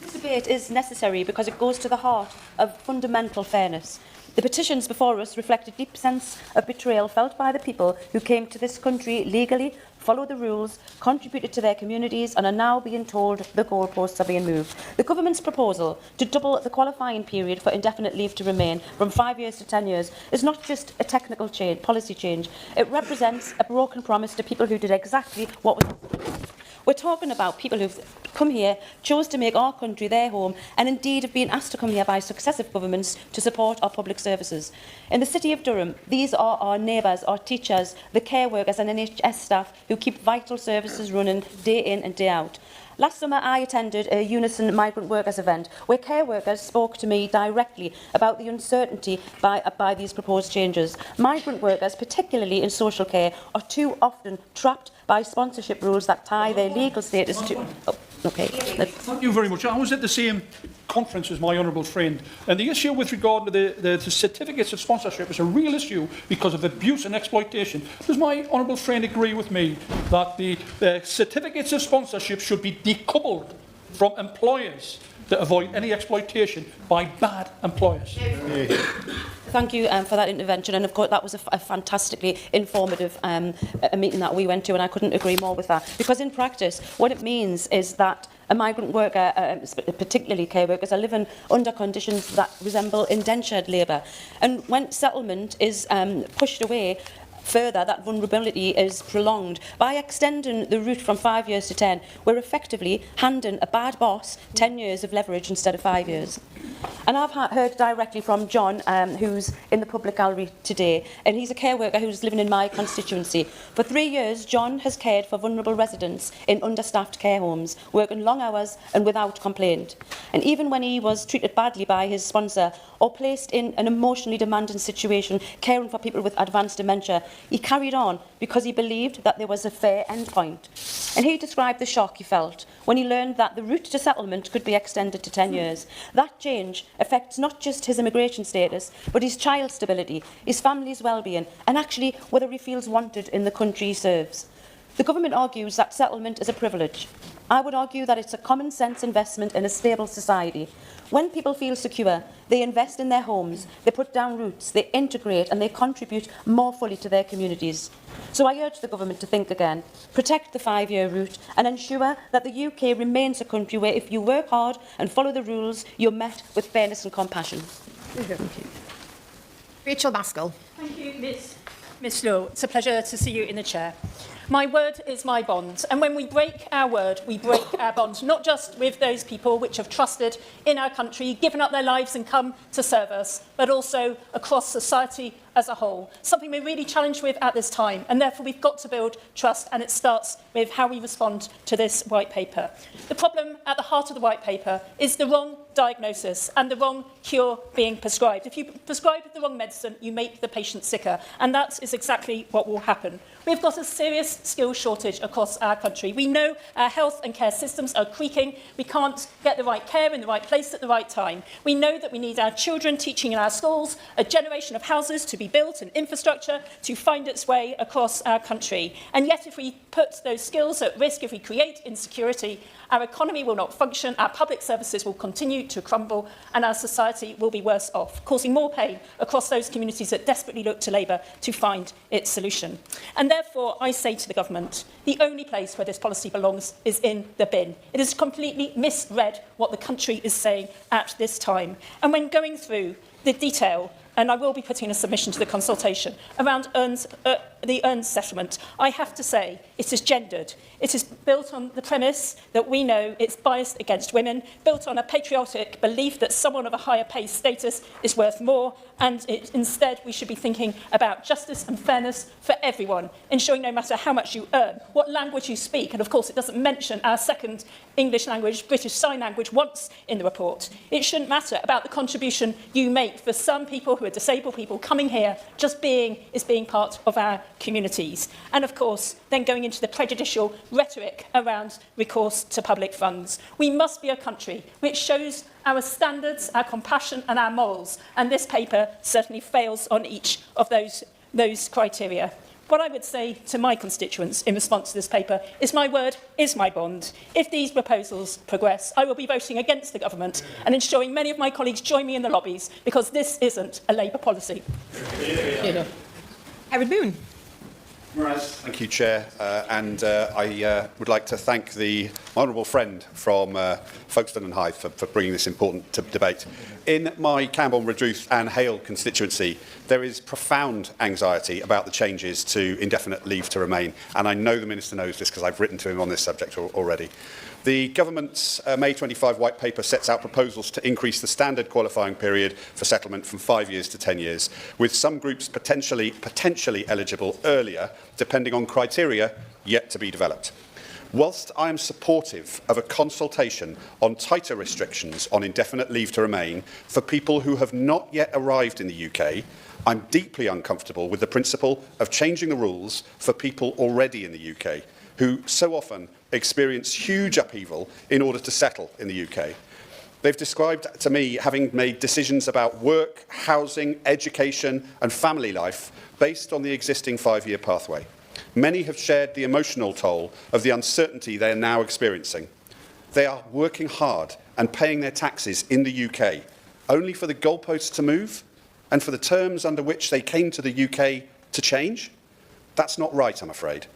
This debate is necessary because it goes to the heart of fundamental fairness. The petitions before us reflect a deep sense of betrayal felt by the people who came to this country legally, followed the rules, contributed to their communities and are now being told the goalposts are being moved. The government's proposal to double the qualifying period for indefinite leave to remain from 5 years to 10 years is not just a technical policy change. It represents a broken promise to people who did exactly what was... We're talking about people who've come here, chose to make our country their home, and indeed have been asked to come here by successive governments to support our public services. In the City of Durham, these are our neighbours, our teachers, the care workers and NHS staff who keep vital services running day in and day out. Last summer, I attended a Unison migrant workers event where care workers spoke to me directly about the uncertainty by these proposed changes. Migrant workers, particularly in social care, are too often trapped by sponsorship rules that tie their legal status to... Oh, okay. Thank you very much. I was at the same conference as my honourable friend, and the issue with regard to the certificates of sponsorship is a real issue because of abuse and exploitation. Does my honourable friend agree with me that the certificates of sponsorship should be decoupled from employers to avoid any exploitation by bad employers? Thank you for that intervention, and of course that was a fantastically informative a meeting that we went to, and I couldn't agree more with that. Because in practice, what it means is that a migrant worker, particularly care workers, are living under conditions that resemble indentured labour. And when settlement is pushed away further, that vulnerability is prolonged. By extending the route from 5 years to 10, we're effectively handing a bad boss 10 years of leverage instead of 5 years. And I've heard directly from John, who's in the public gallery today, and he's a care worker who's living in my constituency. For 3 years, John has cared for vulnerable residents in understaffed care homes, working long hours and without complaint. And even when he was treated badly by his sponsor or placed in an emotionally demanding situation, caring for people with advanced dementia, he carried on because he believed that there was a fair endpoint. And he described the shock he felt when he learned that the route to settlement could be extended to 10 years. That change affects not just his immigration status, but his child's stability, his family's well-being, and actually whether he feels wanted in the country he serves. The government argues that settlement is a privilege. I would argue that it's a common sense investment in a stable society. When people feel secure, they invest in their homes, they put down roots, they integrate and they contribute more fully to their communities. So I urge the government to think again, protect the 5-year route and ensure that the UK remains a country where if you work hard and follow the rules, you're met with fairness and compassion. Thank you. Rachel Maskell. Thank you, Ms Lowe. It's a pleasure to see you in the chair. My word is my bond, and when we break our word, we break our bond, not just with those people which have trusted in our country, given up their lives and come to serve us, but also across society as a whole, something we're really challenged with at this time, and therefore we've got to build trust, and it starts with how we respond to this white paper. The problem at the heart of the white paper is the wrong diagnosis and the wrong cure being prescribed. If you prescribe the wrong medicine, you make the patient sicker, and that is exactly what will happen. We've got a serious skills shortage across our country. We know our health and care systems are creaking. We can't get the right care in the right place at the right time. We know that we need our children teaching in our schools, a generation of houses to be built and infrastructure to find its way across our country. And yet, if we put those skills at risk, if we create insecurity, our economy will not function, our public services will continue to crumble, and our society will be worse off, causing more pain across those communities that desperately look to Labour to find its solution. And therefore, I say to the government, the only place where this policy belongs is in the bin. It has completely misread what the country is saying at this time. And when going through the detail, and I will be putting a submission to the consultation around the earned settlement, I have to say it is gendered. It is built on the premise that we know it's biased against women, built on a patriotic belief that someone of a higher pay status is worth more, and instead we should be thinking about justice and fairness for everyone, ensuring no matter how much you earn, what language you speak, and of course it doesn't mention our second English language, British Sign Language, once in the report. It shouldn't matter about the contribution you make. For some people who are disabled people, coming here, just being, is being part of our communities. And of course, then going into the prejudicial rhetoric around recourse to public funds. We must be a country which shows our standards, our compassion and our morals, and this paper certainly fails on each of those criteria. What I would say to my constituents in response to this paper is my word is my bond. If these proposals progress, I will be voting against the government and ensuring many of my colleagues join me in the lobbies, because this isn't a Labour policy. Howard Boone. Thank you, Chair. I would like to thank the honourable friend from Folkestone and Hythe for bringing this important debate. In my Camborne, Redruth and Hale constituency, there is profound anxiety about the changes to indefinite leave to remain, and I know the Minister knows this because I've written to him on this subject already. The government's May 25 white paper sets out proposals to increase the standard qualifying period for settlement from 5 years to 10 years, with some groups potentially eligible earlier, depending on criteria yet to be developed. Whilst I am supportive of a consultation on tighter restrictions on indefinite leave to remain for people who have not yet arrived in the UK, I'm deeply uncomfortable with the principle of changing the rules for people already in the UK, who so often experience huge upheaval in order to settle in the UK. They've described to me having made decisions about work, housing, education and family life based on the existing 5-year pathway. Many have shared the emotional toll of the uncertainty they are now experiencing. They are working hard and paying their taxes in the UK, only for the goalposts to move and for the terms under which they came to the UK to change. That's not right, I'm afraid.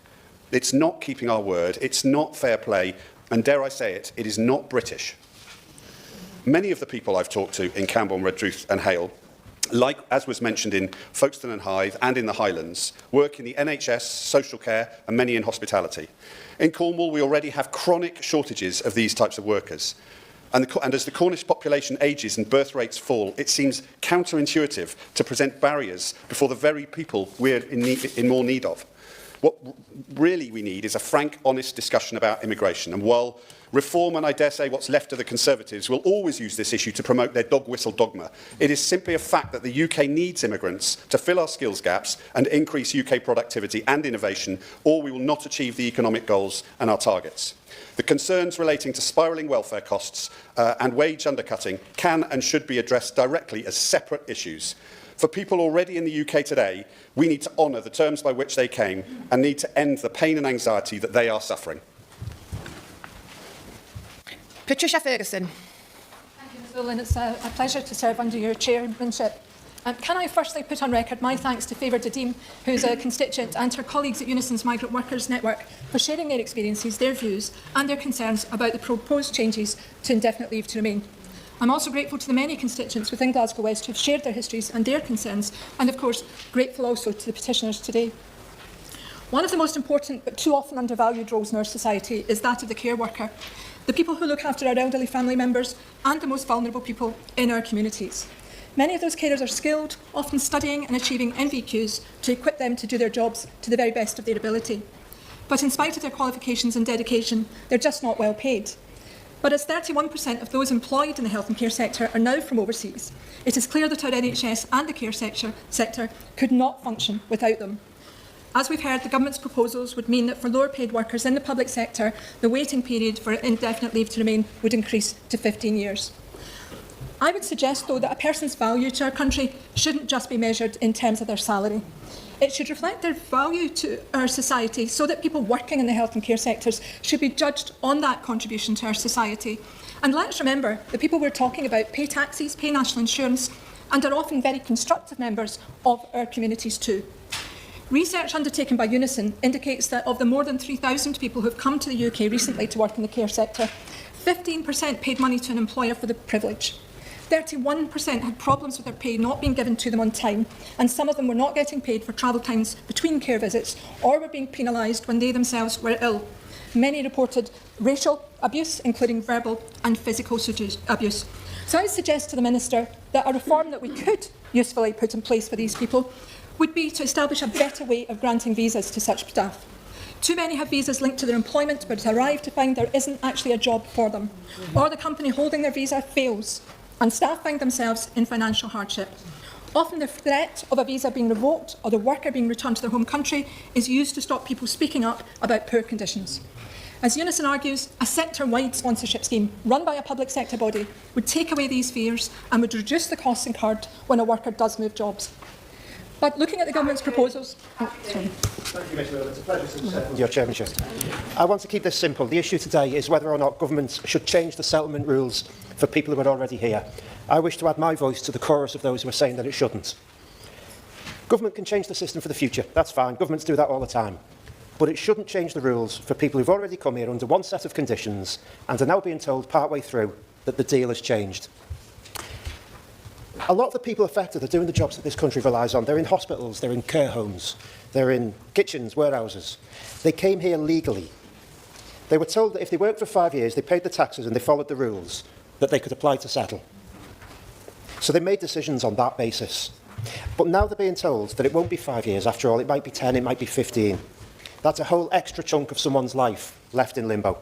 It's not keeping our word, it's not fair play, and dare I say it, it is not British. Many of the people I've talked to in Camborne, Redruth and Hale, like as was mentioned in Folkestone and Hythe and in the Highlands, work in the NHS, social care and many in hospitality. In Cornwall, we already have chronic shortages of these types of workers. And as the Cornish population ages and birth rates fall, it seems counterintuitive to present barriers before the very people we're in more need of. What really we need is a frank, honest discussion about immigration. And while Reform, and I dare say what's left of the Conservatives, will always use this issue to promote their dog whistle dogma, it is simply a fact that the UK needs immigrants to fill our skills gaps and increase UK productivity and innovation, or we will not achieve the economic goals and our targets. The concerns relating to spiralling welfare costs and wage undercutting can and should be addressed directly as separate issues. For people already in the UK today, we need to honour the terms by which they came and need to end the pain and anxiety that they are suffering. Patricia Ferguson. Thank you, Ms Rowland. It's a pleasure to serve under your chairmanship. Can I firstly put on record my thanks to Favour Dadim, who is a constituent, and her colleagues at Unison's Migrant Workers Network for sharing their experiences, their views and their concerns about the proposed changes to indefinite leave to remain. I'm also grateful to the many constituents within Glasgow West who have shared their histories and their concerns, and of course grateful also to the petitioners today. One of the most important but too often undervalued roles in our society is that of the care worker, the people who look after our elderly family members and the most vulnerable people in our communities. Many of those carers are skilled, often studying and achieving NVQs to equip them to do their jobs to the very best of their ability. But in spite of their qualifications and dedication, they're just not well paid. But as 31% of those employed in the health and care sector are now from overseas, it is clear that our NHS and the care sector could not function without them. As we've heard, the government's proposals would mean that for lower paid workers in the public sector, the waiting period for indefinite leave to remain would increase to 15 years. I would suggest, though, that a person's value to our country shouldn't just be measured in terms of their salary. It should reflect their value to our society, so that people working in the health and care sectors should be judged on that contribution to our society. And let's remember, the people we're talking about pay taxes, pay national insurance, and are often very constructive members of our communities too. Research undertaken by Unison indicates that of the more than 3,000 people who have come to the UK recently to work in the care sector, 15% paid money to an employer for the privilege. 31% had problems with their pay not being given to them on time, and some of them were not getting paid for travel times between care visits or were being penalised when they themselves were ill. Many reported racial abuse, including verbal and physical abuse. So I would suggest to the Minister that a reform that we could usefully put in place for these people would be to establish a better way of granting visas to such staff. Too many have visas linked to their employment, but arrive to find there isn't actually a job for them, or the company holding their visa fails, and staff find themselves in financial hardship. Often the threat of a visa being revoked or the worker being returned to their home country is used to stop people speaking up about poor conditions. As Unison argues, a sector-wide sponsorship scheme run by a public sector body would take away these fears and would reduce the costs incurred when a worker does move jobs. But looking at the government's proposals... Thank you, Ms Rowland. It's a pleasure to serve your chairmanship. I want to keep this simple. The issue today is whether or not governments should change the settlement rules for people who are already here. I wish to add my voice to the chorus of those who are saying that it shouldn't. Government can change the system for the future. That's fine. Governments do that all the time. But it shouldn't change the rules for people who've already come here under one set of conditions and are now being told partway through that the deal has changed. A lot of the people affected are doing the jobs that this country relies on. They're in hospitals, they're in care homes, they're in kitchens, warehouses. They came here legally. They were told that if they worked for 5 years, they paid the taxes and they followed the rules, that they could apply to settle. So they made decisions on that basis. But now they're being told that it won't be 5 years after all, it might be 10, it might be 15. That's a whole extra chunk of someone's life left in limbo.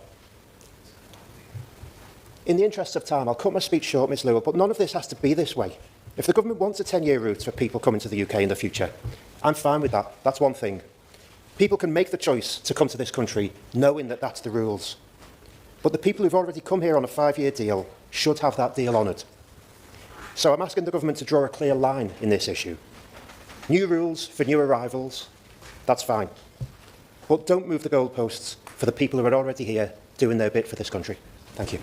In the interest of time, I'll cut my speech short, Ms Lewis, but none of this has to be this way. If the government wants a 10-year route for people coming to the UK in the future, I'm fine with that. That's one thing. People can make the choice to come to this country knowing that that's the rules. But the people who've already come here on a 5-year deal should have that deal honoured. So I'm asking the government to draw a clear line in this issue. New rules for new arrivals, that's fine. But don't move the goalposts for the people who are already here doing their bit for this country. Thank you.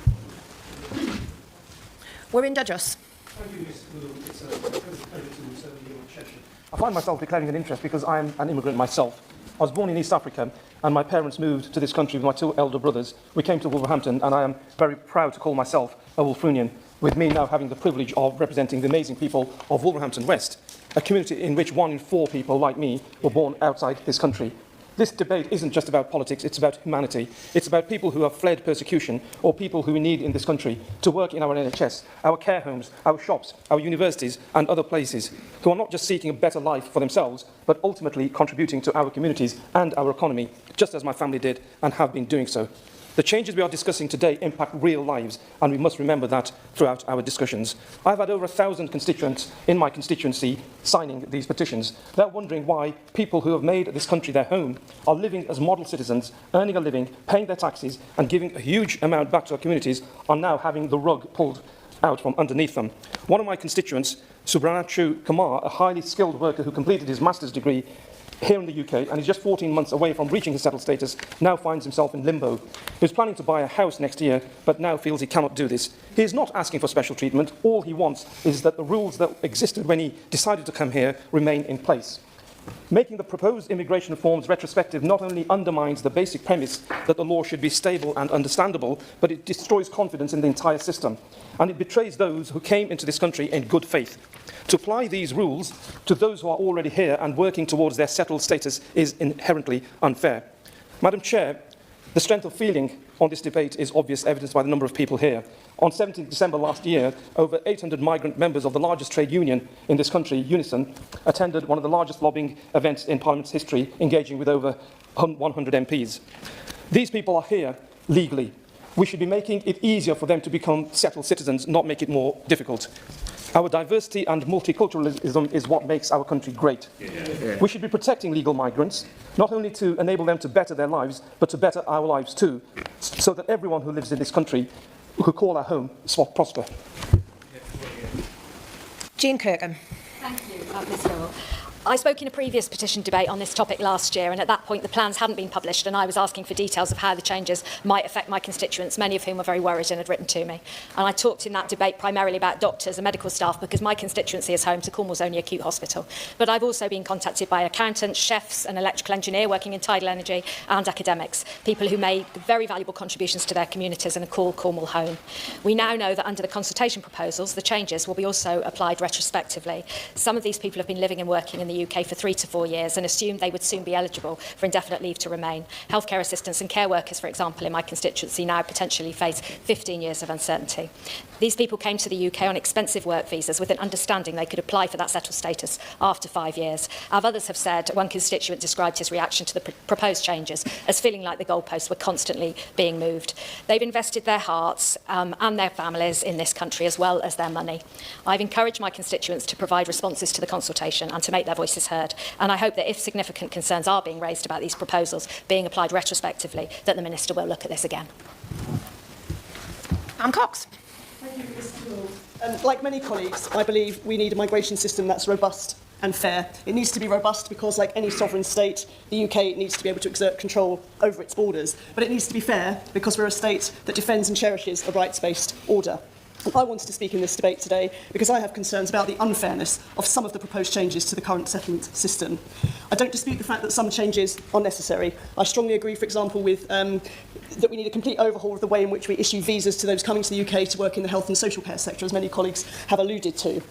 We're in Dudgeus. Thank you, Ms. Wu. It's a pleasure to serve you on chairmanship. I find myself declaring an interest because I am an immigrant myself. I was born in East Africa and my parents moved to this country with my 2 elder brothers. We came to Wolverhampton and I am very proud to call myself a Wolverhamptonian, with me now having the privilege of representing the amazing people of Wolverhampton West, a community in which 1 in 4 people like me were born outside this country. This debate isn't just about politics, it's about humanity. It's about people who have fled persecution or people who we need in this country to work in our NHS, our care homes, our shops, our universities and other places, who are not just seeking a better life for themselves, but ultimately contributing to our communities and our economy, just as my family did and have been doing so. The changes we are discussing today impact real lives, and we must remember that throughout our discussions. I've had over 1,000 constituents in my constituency signing these petitions. They're wondering why people who have made this country their home are living as model citizens, earning a living, paying their taxes, and giving a huge amount back to our communities, are now having the rug pulled out from underneath them. One of my constituents, Subranachu Kumar, a highly skilled worker who completed his master's degree here in the UK, and he's just 14 months away from reaching his settled status, now finds himself in limbo. He was planning to buy a house next year, but now feels he cannot do this. He is not asking for special treatment. All he wants is that the rules that existed when he decided to come here remain in place. Making the proposed immigration reforms retrospective not only undermines the basic premise that the law should be stable and understandable, but it destroys confidence in the entire system, and it betrays those who came into this country in good faith. To apply these rules to those who are already here and working towards their settled status is inherently unfair. Madam Chair, the strength of feeling on this debate is obvious, evidenced by the number of people here. On 17 December last year, over 800 migrant members of the largest trade union in this country, Unison, attended one of the largest lobbying events in Parliament's history, engaging with over 100 MPs. These people are here legally. We should be making it easier for them to become settled citizens, not make it more difficult. Our diversity and multiculturalism is what makes our country great. We should be protecting legal migrants, not only to enable them to better their lives, but to better our lives too, so that everyone who lives in this country, who call our home, prosper. Jean Kirkham. Thank you, Ms Hill. I spoke in a previous petition debate on this topic last year, and at that point the plans hadn't been published, and I was asking for details of how the changes might affect my constituents, many of whom were very worried and had written to me. And I talked in that debate primarily about doctors and medical staff, because my constituency is home to Cornwall's only acute hospital. But I've also been contacted by accountants, chefs, an electrical engineer working in tidal energy, and academics, people who made very valuable contributions to their communities and call Cornwall home. We now know that under the consultation proposals, the changes will be also applied retrospectively. Some of these people have been living and working in the UK for 3 to 4 years and assumed they would soon be eligible for indefinite leave to remain. Healthcare assistants and care workers, for example, in my constituency now potentially face 15 years of uncertainty. These people came to the UK on expensive work visas with an understanding they could apply for that settled status after 5 years. As others have said, one constituent described his reaction to the proposed changes as feeling like the goalposts were constantly being moved. They've invested their hearts and their families in this country as well as their money. I've encouraged my constituents to provide responses to the consultation and to make their voices heard. And I hope that if significant concerns are being raised about these proposals being applied retrospectively, that the Minister will look at this again. Anne Cox. Thank you, Mr. Gould. Like many colleagues, I believe we need a migration system that's robust and fair. It needs to be robust because, like any sovereign state, the UK needs to be able to exert control over its borders. But it needs to be fair because we're a state that defends and cherishes a rights-based order. I wanted to speak in this debate today because I have concerns about the unfairness of some of the proposed changes to the current settlement system. I don't dispute the fact that some changes are necessary. I strongly agree, for example, with that we need a complete overhaul of the way in which we issue visas to those coming to the UK to work in the health and social care sector, as many colleagues have alluded to.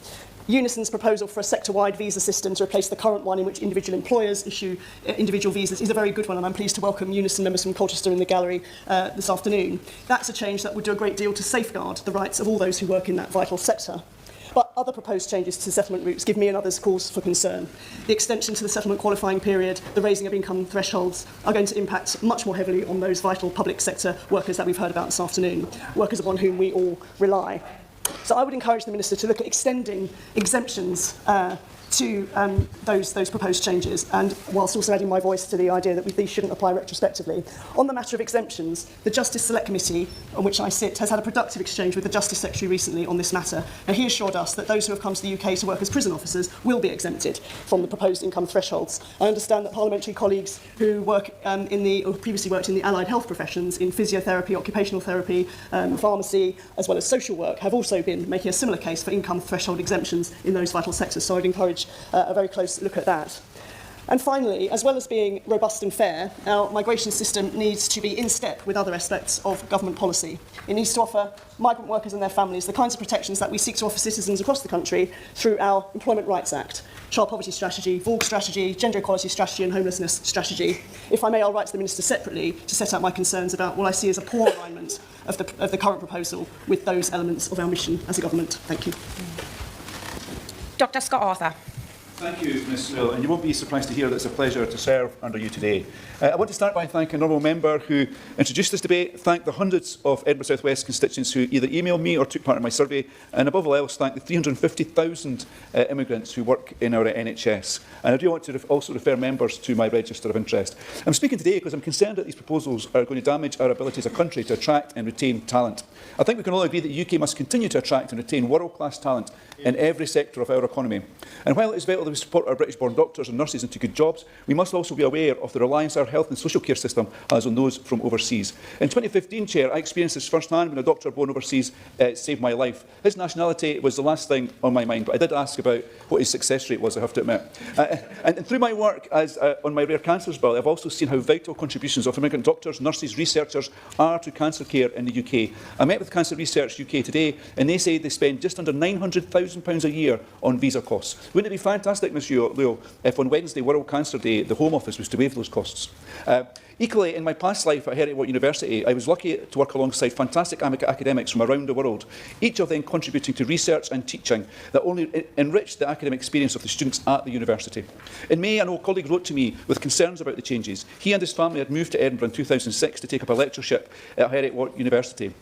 Unison's proposal for a sector-wide visa system to replace the current one in which individual employers issue individual visas is a very good one, and I'm pleased to welcome Unison members from Colchester in the gallery this afternoon. That's a change that would do a great deal to safeguard the rights of all those who work in that vital sector. But other proposed changes to settlement routes give me and others cause for concern. The extension to the settlement qualifying period, the raising of income thresholds are going to impact much more heavily on those vital public sector workers that we've heard about this afternoon, workers upon whom we all rely. So I would encourage the Minister to look at extending exemptions to those proposed changes, and whilst also adding my voice to the idea that these shouldn't apply retrospectively. On the matter of exemptions, the Justice Select Committee, on which I sit, has had a productive exchange with the Justice Secretary recently on this matter, and he assured us that those who have come to the UK to work as prison officers will be exempted from the proposed income thresholds. I understand that parliamentary colleagues who work or previously worked in the allied health professions, in physiotherapy, occupational therapy, pharmacy, as well as social work, have also been making a similar case for income threshold exemptions in those vital sectors, so I'd encourage a very close look at that. And finally, as well as being robust and fair, our migration system needs to be in step with other aspects of government policy. It needs to offer migrant workers and their families the kinds of protections that we seek to offer citizens across the country through our Employment Rights Act, Child Poverty Strategy, VAUG Strategy, Gender Equality Strategy and Homelessness Strategy. If I may, I'll write to the Minister separately to set out my concerns about what I see as a poor alignment of the current proposal with those elements of our mission as a government. Thank you. Dr. Scott Arthur. Thank you, Ms Sewell, and you won't be surprised to hear that it's a pleasure to serve under you today. I want to start by thanking an honourable member who introduced this debate, thank the hundreds of Edinburgh South West constituents who either emailed me or took part in my survey, and above all else, thank the 350,000 immigrants who work in our NHS. And I do want to also refer members to my register of interest. I'm speaking today because I'm concerned that these proposals are going to damage our ability as a country to attract and retain talent. I think we can all agree that the UK must continue to attract and retain world-class talent in every sector of our economy. And while it is vital that that we support our British-born doctors and nurses into good jobs, we must also be aware of the reliance our health and social care system has on those from overseas. In 2015, Chair, I experienced this firsthand when a doctor born overseas saved my life. His nationality was the last thing on my mind, but I did ask about what his success rate was, I have to admit. And through my work on my rare cancers bill, I've also seen how vital contributions of immigrant doctors, nurses, researchers are to cancer care in the UK. I met with Cancer Research UK today, and they say they spend just under £900,000 a year on visa costs. Wouldn't it be fantastic, Ms Leo, if on Wednesday, World Cancer Day, the Home Office was to waive those costs? Equally, in my past life at Heriot University, I was lucky to work alongside fantastic academics from around the world, each of them contributing to research and teaching that only enriched the academic experience of the students at the university. In May, an old colleague wrote to me with concerns about the changes. He and his family had moved to Edinburgh in 2006 to take up a lectureship at Heriot University.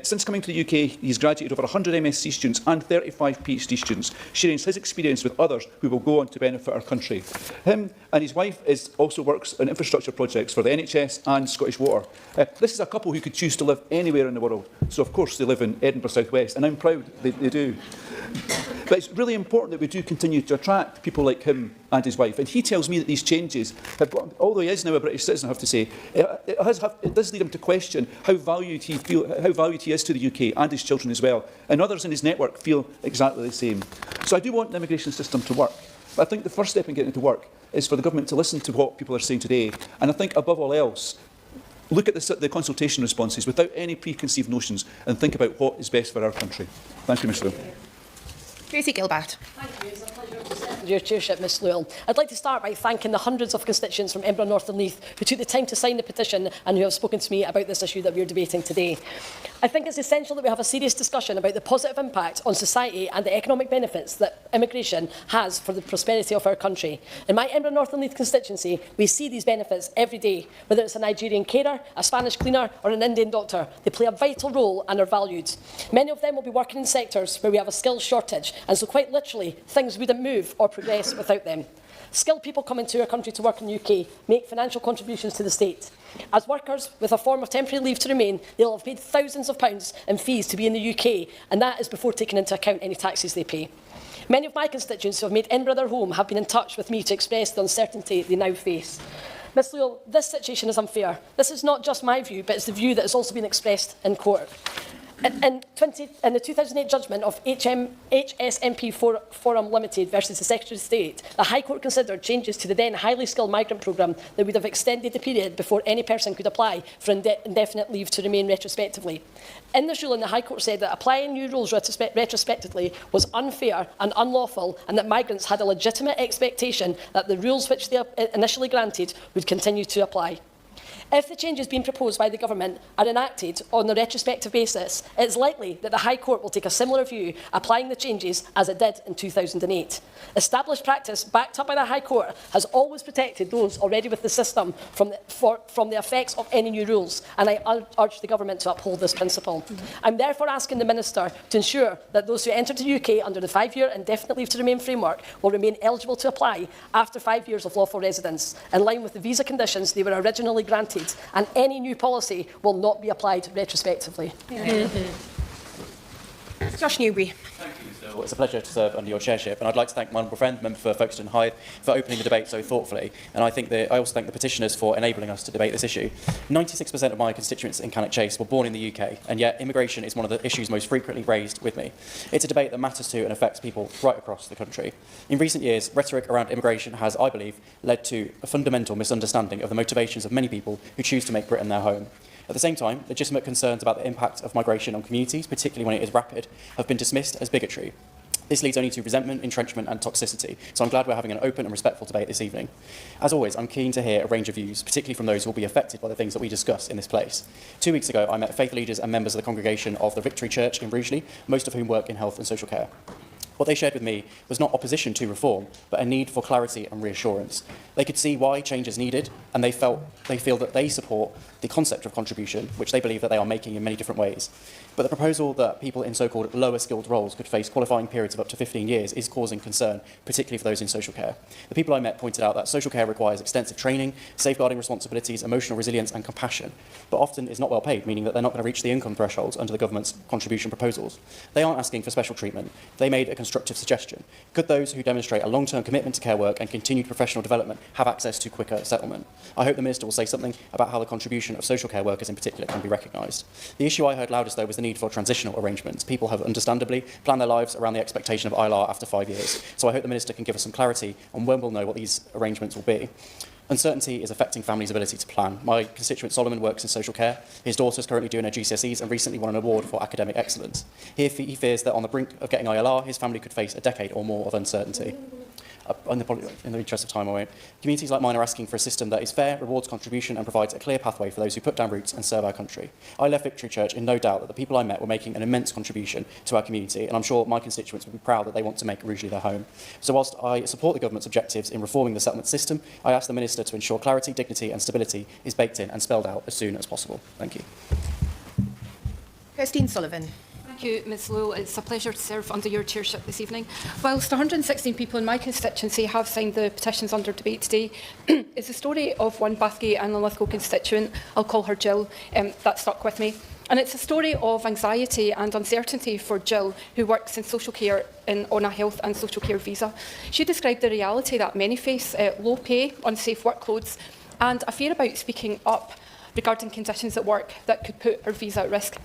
Since coming to the UK, he's graduated over 100 MSc students and 35 PhD students, sharing his experience with others who will go on to benefit our country. Him and his wife also works on infrastructure projects for the NHS and Scottish Water. This is a couple who could choose to live anywhere in the world. So, of course, they live in Edinburgh South West, and I'm proud they do. But it's really important that we do continue to attract people like him and his wife. And he tells me that these changes, although he is now a British citizen, I have to say, it does lead him to question how valued he is to the UK and his children as well. And others in his network feel exactly the same. So I do want the immigration system to work. But I think the first step in getting it to work is for the government to listen to what people are saying today. And I think, above all else, look at the consultation responses without any preconceived notions and think about what is best for our country. Thank you, Ms Lewell. Tracy Gilbert. Thank you. It's a pleasure to serve with your chairship, Ms Lewell. I'd like to start by thanking the hundreds of constituents from Edinburgh North and Leith who took the time to sign the petition and who have spoken to me about this issue that we're debating today. I think it's essential that we have a serious discussion about the positive impact on society and the economic benefits that immigration has for the prosperity of our country. In my Edinburgh North and Leith constituency, we see these benefits every day, whether it's a Nigerian carer, a Spanish cleaner or an Indian doctor. They play a vital role and are valued. Many of them will be working in sectors where we have a skills shortage, and so quite literally, things wouldn't move or progress without them. Skilled people come into our country to work in the UK, make financial contributions to the state. As workers with a form of temporary leave to remain, they'll have paid thousands of pounds in fees to be in the UK, and that is before taking into account any taxes they pay. Many of my constituents who have made Edinburgh their home have been in touch with me to express the uncertainty they now face. Ms Lewell, this situation is unfair. This is not just my view, but it's the view that has also been expressed in court. In the 2008 judgment of HSMP Forum Limited versus the Secretary of State, the High Court considered changes to the then highly skilled migrant programme that would have extended the period before any person could apply for indefinite leave to remain retrospectively. In this ruling, the High Court said that applying new rules retrospectively was unfair and unlawful, and that migrants had a legitimate expectation that the rules which they initially granted would continue to apply. If the changes being proposed by the government are enacted on a retrospective basis, it is likely that the High Court will take a similar view, applying the changes as it did in 2008. Established practice, backed up by the High Court, has always protected those already with the system from the effects of any new rules, and I urge the government to uphold this principle. I'm therefore asking the Minister to ensure that those who enter the UK under the 5-year indefinite leave to remain framework will remain eligible to apply after 5 years of lawful residence, in line with the visa conditions they were originally granted, and any new policy will not be applied retrospectively. Josh Newbury. Thank you, Ms. It's a pleasure to serve under your chairship, and I'd like to thank my honourable friend, Member for Folkestone and Hythe, for opening the debate so thoughtfully, and I also thank the petitioners for enabling us to debate this issue. 96% of my constituents in Cannock Chase were born in the UK, and yet immigration is one of the issues most frequently raised with me. It's a debate that matters to and affects people right across the country. In recent years, rhetoric around immigration has, I believe, led to a fundamental misunderstanding of the motivations of many people who choose to make Britain their home. At the same time, legitimate concerns about the impact of migration on communities, particularly when it is rapid, have been dismissed as bigotry. This leads only to resentment, entrenchment and toxicity, so I'm glad we're having an open and respectful debate this evening. As always, I'm keen to hear a range of views, particularly from those who will be affected by the things that we discuss in this place. 2 weeks ago, I met faith leaders and members of the congregation of the Victory Church in Rugeley, most of whom work in health and social care. What they shared with me was not opposition to reform, but a need for clarity and reassurance. They could see why change is needed, and they feel that they support the concept of contribution, which they believe that they are making in many different ways. But the proposal that people in so-called lower skilled roles could face qualifying periods of up to 15 years is causing concern, particularly for those in social care. The people I met pointed out that social care requires extensive training, safeguarding responsibilities, emotional resilience and compassion, but often is not well paid, meaning that they're not going to reach the income thresholds under the government's contribution proposals. They aren't asking for special treatment. They made a constructive suggestion. Could those who demonstrate a long-term commitment to care work and continued professional development have access to quicker settlement? I hope the Minister will say something about how the contribution of social care workers in particular can be recognised. The issue I heard loudest, though, was the need for transitional arrangements. People have understandably planned their lives around the expectation of ILR after 5 years, so I hope the Minister can give us some clarity on when we'll know what these arrangements will be. Uncertainty is affecting families' ability to plan. My constituent Solomon works in social care. His daughter is currently doing her GCSEs and recently won an award for academic excellence. He fears that on the brink of getting ILR, his family could face a decade or more of uncertainty. In the interest of time, I won't. Communities like mine are asking for a system that is fair, rewards contribution and provides a clear pathway for those who put down roots and serve our country. I left Victory Church in no doubt that the people I met were making an immense contribution to our community, and I'm sure my constituents will be proud that they want to make Rugeley their home. So whilst I support the government's objectives in reforming the settlement system, I ask the Minister to ensure clarity, dignity and stability is baked in and spelled out as soon as possible. Thank you. Christine Sullivan. Thank you, Ms Lowe. It's a pleasure to serve under your chairship this evening. Whilst 116 people in my constituency have signed the petitions under debate today, it's the story of one Bathgate and Linlithgow constituent, I'll call her Jill, that stuck with me. And it's a story of anxiety and uncertainty for Jill, who works in social care on a health and social care visa. She described the reality that many face, low pay, unsafe workloads, and a fear about speaking up regarding conditions at work that could put her visa at risk.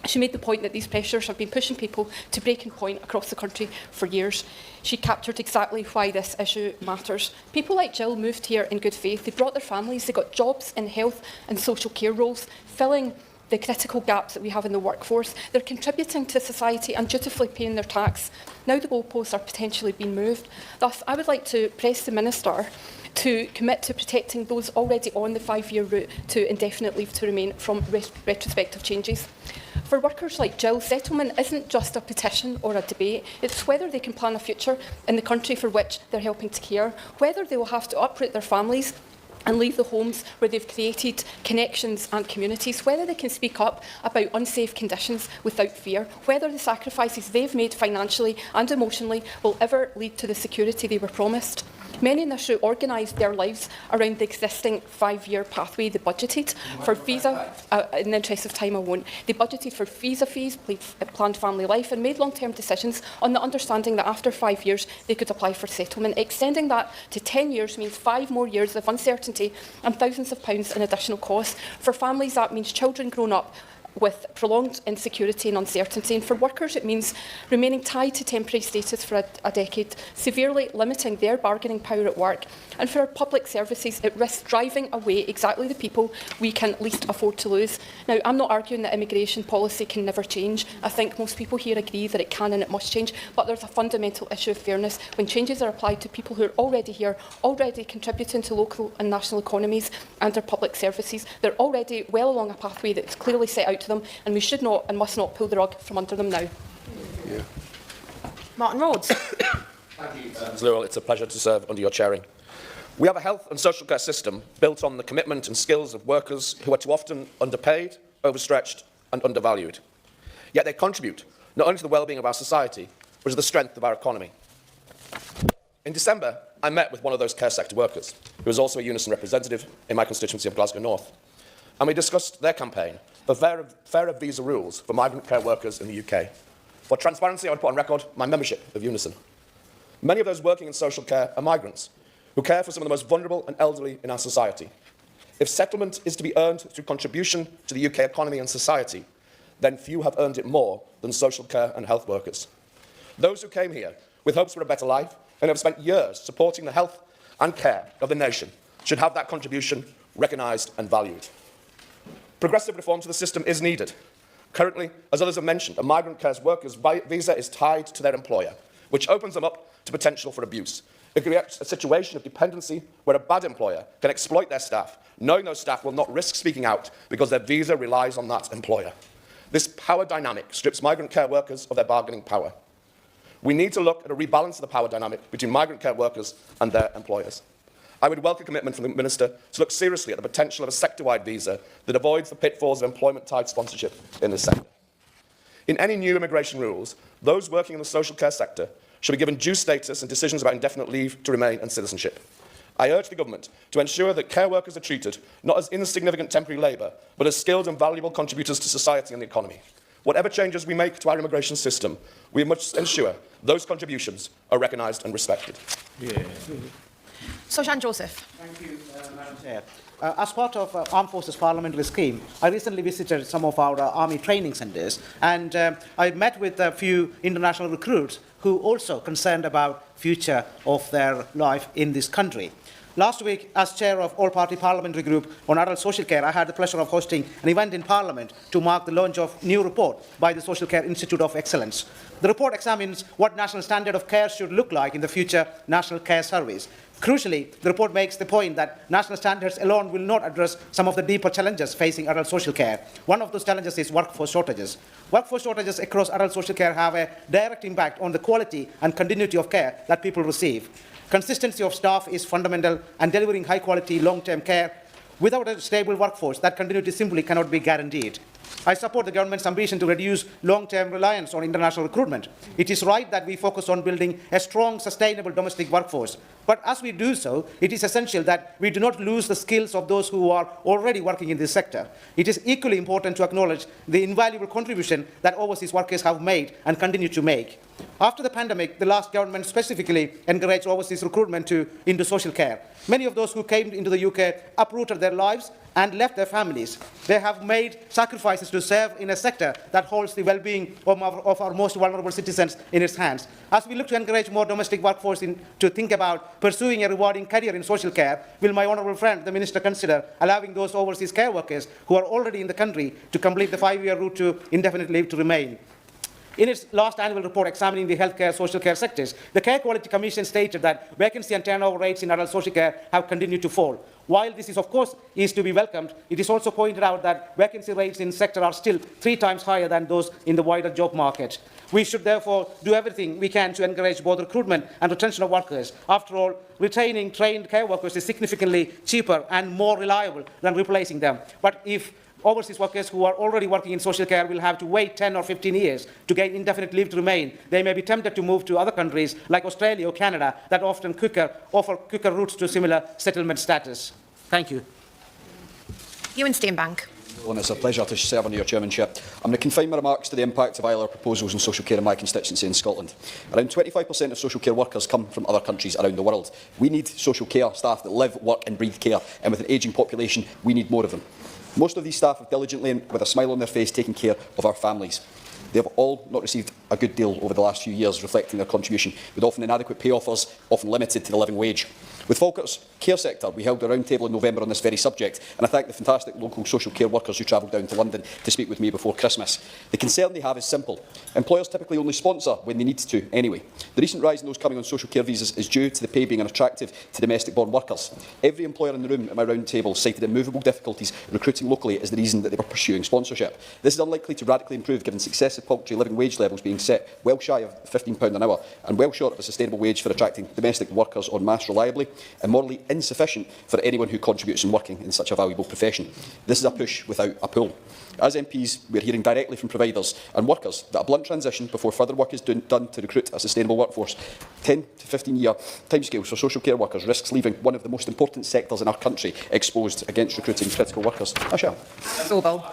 She made the point that these pressures have been pushing people to breaking point across the country for years. She captured exactly why this issue matters. People like Jill moved here in good faith. They brought their families, they got jobs in health and social care roles, filling the critical gaps that we have in the workforce. They're contributing to society and dutifully paying their tax. Now the goalposts are potentially being moved. Thus, I would like to press the Minister to commit to protecting those already on the 5-year route to indefinite leave to remain from retrospective changes. For workers like Jill, settlement isn't just a petition or a debate. It's whether they can plan a future in the country for which they're helping to care, whether they will have to uproot their families and leave the homes where they've created connections and communities, whether they can speak up about unsafe conditions without fear, whether the sacrifices they've made financially and emotionally will ever lead to the security they were promised. Many in this route organised their lives around the existing 5-year pathway they budgeted for visa, in the interest of time I won't, they budgeted for visa fees, planned family life and made long-term decisions on the understanding that after 5 years they could apply for settlement. Extending that to 10 years means 5 more years of uncertainty and thousands of pounds in additional costs. For families that means children grown up with prolonged insecurity and uncertainty. And for workers, it means remaining tied to temporary status for a decade, severely limiting their bargaining power at work. And for our public services, it risks driving away exactly the people we can least afford to lose. Now, I'm not arguing that immigration policy can never change. I think most people here agree that it can and it must change. But there's a fundamental issue of fairness when changes are applied to people who are already here, already contributing to local and national economies and their public services. They're already well along a pathway that's clearly set out to them, and we should not and must not pull the rug from under them now. Yeah. Martin Rhodes. Thank you, Ms Lewell. It's a pleasure to serve under your chairing. We have a health and social care system built on the commitment and skills of workers who are too often underpaid, overstretched and undervalued. Yet they contribute not only to the well-being of our society, but to the strength of our economy. In December, I met with one of those care sector workers, who is also a Unison representative in my constituency of Glasgow North, and we discussed their campaign for fairer visa rules for migrant care workers in the UK. For transparency, I would put on record my membership of Unison. Many of those working in social care are migrants, who care for some of the most vulnerable and elderly in our society. If settlement is to be earned through contribution to the UK economy and society, then few have earned it more than social care and health workers. Those who came here with hopes for a better life and have spent years supporting the health and care of the nation should have that contribution recognised and valued. Progressive reform to the system is needed. Currently, as others have mentioned, a migrant care worker's visa is tied to their employer, which opens them up to potential for abuse. It creates a situation of dependency where a bad employer can exploit their staff, knowing those staff will not risk speaking out because their visa relies on that employer. This power dynamic strips migrant care workers of their bargaining power. We need to look at a rebalance of the power dynamic between migrant care workers and their employers. I would welcome a commitment from the Minister to look seriously at the potential of a sector-wide visa that avoids the pitfalls of employment-tied sponsorship in this sector. In any new immigration rules, those working in the social care sector should be given due status and decisions about indefinite leave to remain and citizenship. I urge the Government to ensure that care workers are treated not as insignificant temporary labour, but as skilled and valuable contributors to society and the economy. Whatever changes we make to our immigration system, we must ensure those contributions are recognised and respected. Sojan Joseph. Thank you, Madam Chair. As part of Armed Forces Parliamentary Scheme, I recently visited some of our Army training centres, and I met with a few international recruits who also concerned about future of their life in this country. Last week, as chair of All-Party Parliamentary Group on Adult Social Care, I had the pleasure of hosting an event in Parliament to mark the launch of a new report by the Social Care Institute of Excellence. The report examines what national standard of care should look like in the future National Care Service. Crucially, the report makes the point that national standards alone will not address some of the deeper challenges facing adult social care. One of those challenges is workforce shortages. Workforce shortages across adult social care have a direct impact on the quality and continuity of care that people receive. Consistency of staff is fundamental, and delivering high-quality, long-term care without a stable workforce, that continuity simply cannot be guaranteed. I support the government's ambition to reduce long-term reliance on international recruitment. It is right that we focus on building a strong, sustainable domestic workforce. But as we do so, it is essential that we do not lose the skills of those who are already working in this sector. It is equally important to acknowledge the invaluable contribution that overseas workers have made and continue to make. After the pandemic, the last government specifically encouraged overseas recruitment into social care. Many of those who came into the UK uprooted their lives and left their families. They have made sacrifices to serve in a sector that holds the well-being of our most vulnerable citizens in its hands. As we look to encourage more domestic workforce to think about pursuing a rewarding career in social care, will my honourable friend, the Minister, consider allowing those overseas care workers who are already in the country to complete the 5-year route to indefinite leave to remain? In its last annual report examining the healthcare social care sectors, the Care Quality Commission stated that vacancy and turnover rates in adult social care have continued to fall. While this is, of course, to be welcomed, it is also pointed out that vacancy rates in the sector are still 3 times higher than those in the wider job market. We should therefore do everything we can to encourage both recruitment and retention of workers. After all, retaining trained care workers is significantly cheaper and more reliable than replacing them. But if overseas workers who are already working in social care will have to wait 10 or 15 years to gain indefinite leave to remain, they may be tempted to move to other countries like Australia or Canada that offer quicker routes to similar settlement status. Thank you. Ewan Steenbank. And it's a pleasure to serve under your chairmanship. I'm going to confine my remarks to the impact of Ilr proposals on social care in my constituency in Scotland. Around 25% of social care workers come from other countries around the world. We need social care staff that live, work and breathe care, and with an ageing population, we need more of them. Most of these staff have diligently and with a smile on their face taken care of our families. They have all not received a good deal over the last few years, reflecting their contribution, with often inadequate pay offers, often limited to the living wage. With Falkirk's care sector, we held a round table in November on this very subject, and I thank the fantastic local social care workers who travelled down to London to speak with me before Christmas. The concern they have is simple. Employers typically only sponsor when they need to anyway. The recent rise in those coming on social care visas is due to the pay being unattractive to domestic-born workers. Every employer in the room at my round table cited immovable difficulties recruiting locally as the reason that they were pursuing sponsorship. This is unlikely to radically improve given successive paltry living wage levels being set well shy of £15 an hour and well short of a sustainable wage for attracting domestic workers en masse reliably, and morally insufficient for anyone who contributes in working in such a valuable profession. This is a push without a pull. As MPs, we are hearing directly from providers and workers that a blunt transition before further work is done to recruit a sustainable workforce, 10 to 15-year timescales for social care workers risks leaving one of the most important sectors in our country exposed against recruiting critical workers. I shall.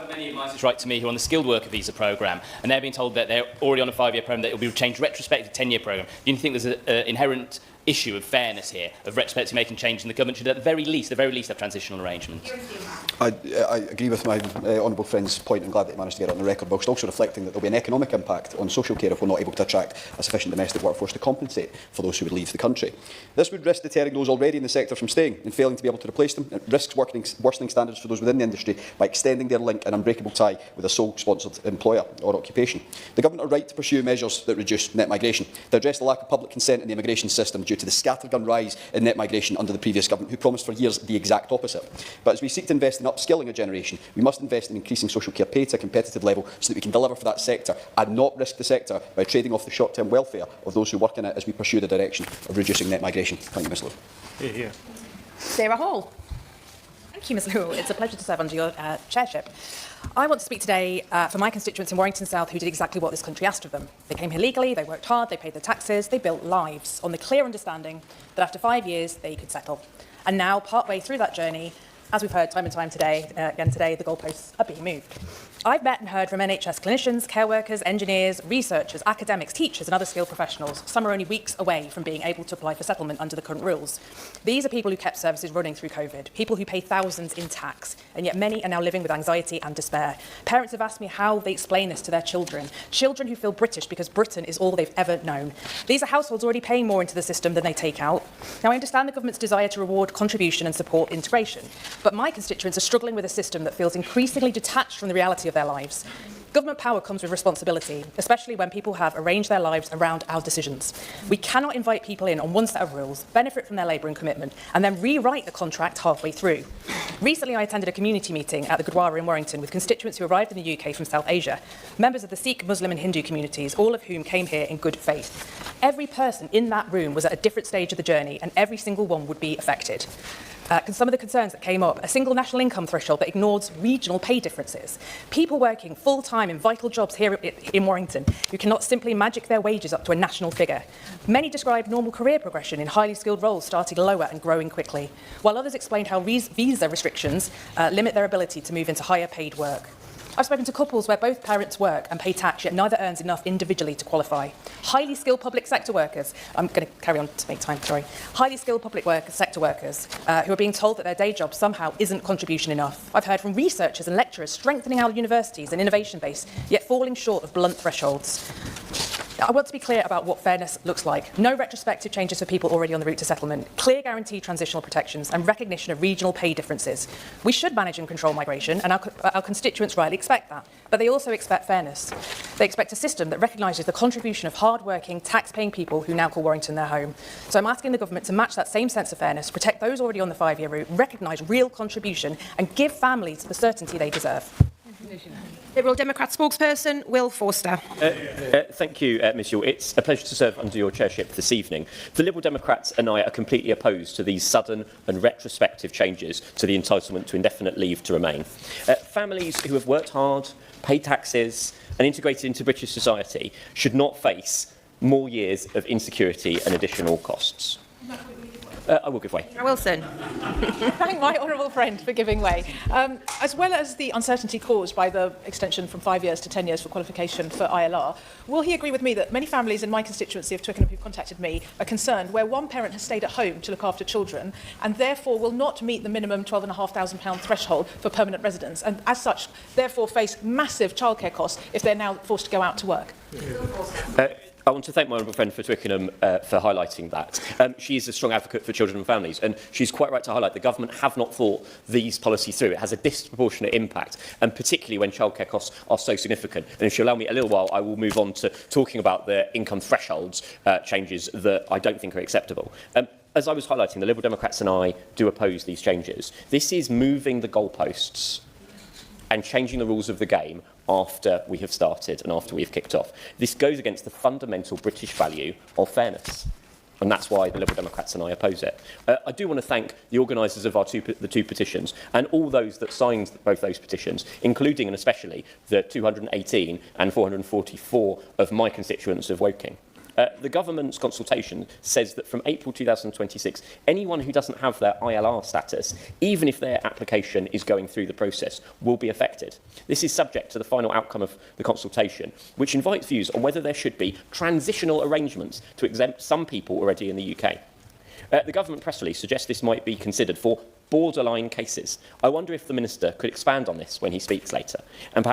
Many advisors write to me who are on the skilled worker visa programme, and they're being told that they're already on a 5-year programme, that it will be changed retrospective to 10-year programme. Do you think there's an inherent issue of fairness here, of retrospectively making change, and the government should at the very least have transitional arrangements? I agree with my honourable friend's point. I'm glad that he managed to get it on the record, whilst also reflecting that there will be an economic impact on social care if we're not able to attract a sufficient domestic workforce to compensate for those who would leave the country. This would risk deterring those already in the sector from staying and failing to be able to replace them. It risks worsening standards for those within the industry by extending their link and unbreakable tie with a sole sponsored employer or occupation. The government are right to pursue measures that reduce net migration, to address the lack of public consent in the immigration system due to the scattergun rise in net migration under the previous government, who promised for years the exact opposite. But as we seek to invest in upskilling a generation, we must invest in increasing social care pay to a competitive level so that we can deliver for that sector and not risk the sector by trading off the short-term welfare of those who work in it as we pursue the direction of reducing net migration. Thank you, Ms Lowe. Sarah Hall. Thank you, Ms Lowe. It's a pleasure to serve under your chairship. I want to speak today for my constituents in Warrington South who did exactly what this country asked of them. They came here legally, they worked hard, they paid their taxes, they built lives on the clear understanding that after 5 years they could settle. And now, partway through that journey, as we've heard time and time again today, the goalposts are being moved. I've met and heard from NHS clinicians, care workers, engineers, researchers, academics, teachers and other skilled professionals. Some are only weeks away from being able to apply for settlement under the current rules. These are people who kept services running through COVID, people who pay thousands in tax, and yet many are now living with anxiety and despair. Parents have asked me how they explain this to their children, children who feel British because Britain is all they've ever known. These are households already paying more into the system than they take out. Now, I understand the government's desire to reward contribution and support integration, but my constituents are struggling with a system that feels increasingly detached from the reality of their lives. Government power comes with responsibility, especially when people have arranged their lives around our decisions. We cannot invite people in on one set of rules, benefit from their labour and commitment, and then rewrite the contract halfway through. Recently, I attended a community meeting at the Gurdwara in Warrington with constituents who arrived in the UK from South Asia, members of the Sikh, Muslim and Hindu communities, all of whom came here in good faith. Every person in that room was at a different stage of the journey, and every single one would be affected. Some of the concerns that came up, a single national income threshold that ignores regional pay differences, people working full-time in vital jobs here in Warrington who cannot simply magic their wages up to a national figure. Many described normal career progression in highly skilled roles starting lower and growing quickly, while others explained how visa restrictions limit their ability to move into higher paid work. I've spoken to couples where both parents work and pay tax, yet neither earns enough individually to qualify. Highly skilled public sector workers, I'm going to carry on to make time, sorry. Highly skilled public sector workers who are being told that their day job somehow isn't contribution enough. I've heard from researchers and lecturers strengthening our universities and innovation base, yet falling short of blunt thresholds. I want to be clear about what fairness looks like. No retrospective changes for people already on the route to settlement, clear guaranteed transitional protections and recognition of regional pay differences. We should manage and control migration, and our constituents rightly expect that. But they also expect fairness. They expect a system that recognises the contribution of hard-working, tax-paying people who now call Warrington their home. So I'm asking the government to match that same sense of fairness, protect those already on the 5-year route, recognise real contribution and give families the certainty they deserve. Liberal Democrat spokesperson Will Forster. Thank you, Ms Yule. It's a pleasure to serve under your chairship this evening. The Liberal Democrats and I are completely opposed to these sudden and retrospective changes to the entitlement to indefinite leave to remain. Families who have worked hard, paid taxes and integrated into British society should not face more years of insecurity and additional costs. I will give way. Wilson. Thank my honourable friend for giving way. As well as the uncertainty caused by the extension from 5 years to 10 years for qualification for ILR, will he agree with me that many families in my constituency of Twickenham who've contacted me are concerned where one parent has stayed at home to look after children and therefore will not meet the minimum £12,500 threshold for permanent residence and as such therefore face massive childcare costs if they're now forced to go out to work? I want to thank my honourable friend for Twickenham for highlighting that. She is a strong advocate for children and families, and she's quite right to highlight the government have not thought these policies through. It has a disproportionate impact, and particularly when childcare costs are so significant. And if you allow me a little while, I will move on to talking about the income thresholds changes that I don't think are acceptable. As I was highlighting, the Liberal Democrats and I do oppose these changes. This is moving the goalposts and changing the rules of the game after we have started and after we have kicked off. This goes against the fundamental British value of fairness. And that's why the Liberal Democrats and I oppose it. I do want to thank the organisers of the two petitions and all those that signed both those petitions, including and especially the 218 and 444 of my constituents of Woking. The government's consultation says that from April 2026, anyone who doesn't have their ILR status, even if their application is going through the process, will be affected. This is subject to the final outcome of the consultation, which invites views on whether there should be transitional arrangements to exempt some people already in the UK. The government press release suggests this might be considered for borderline cases. I wonder if the Minister could expand on this when he speaks later. And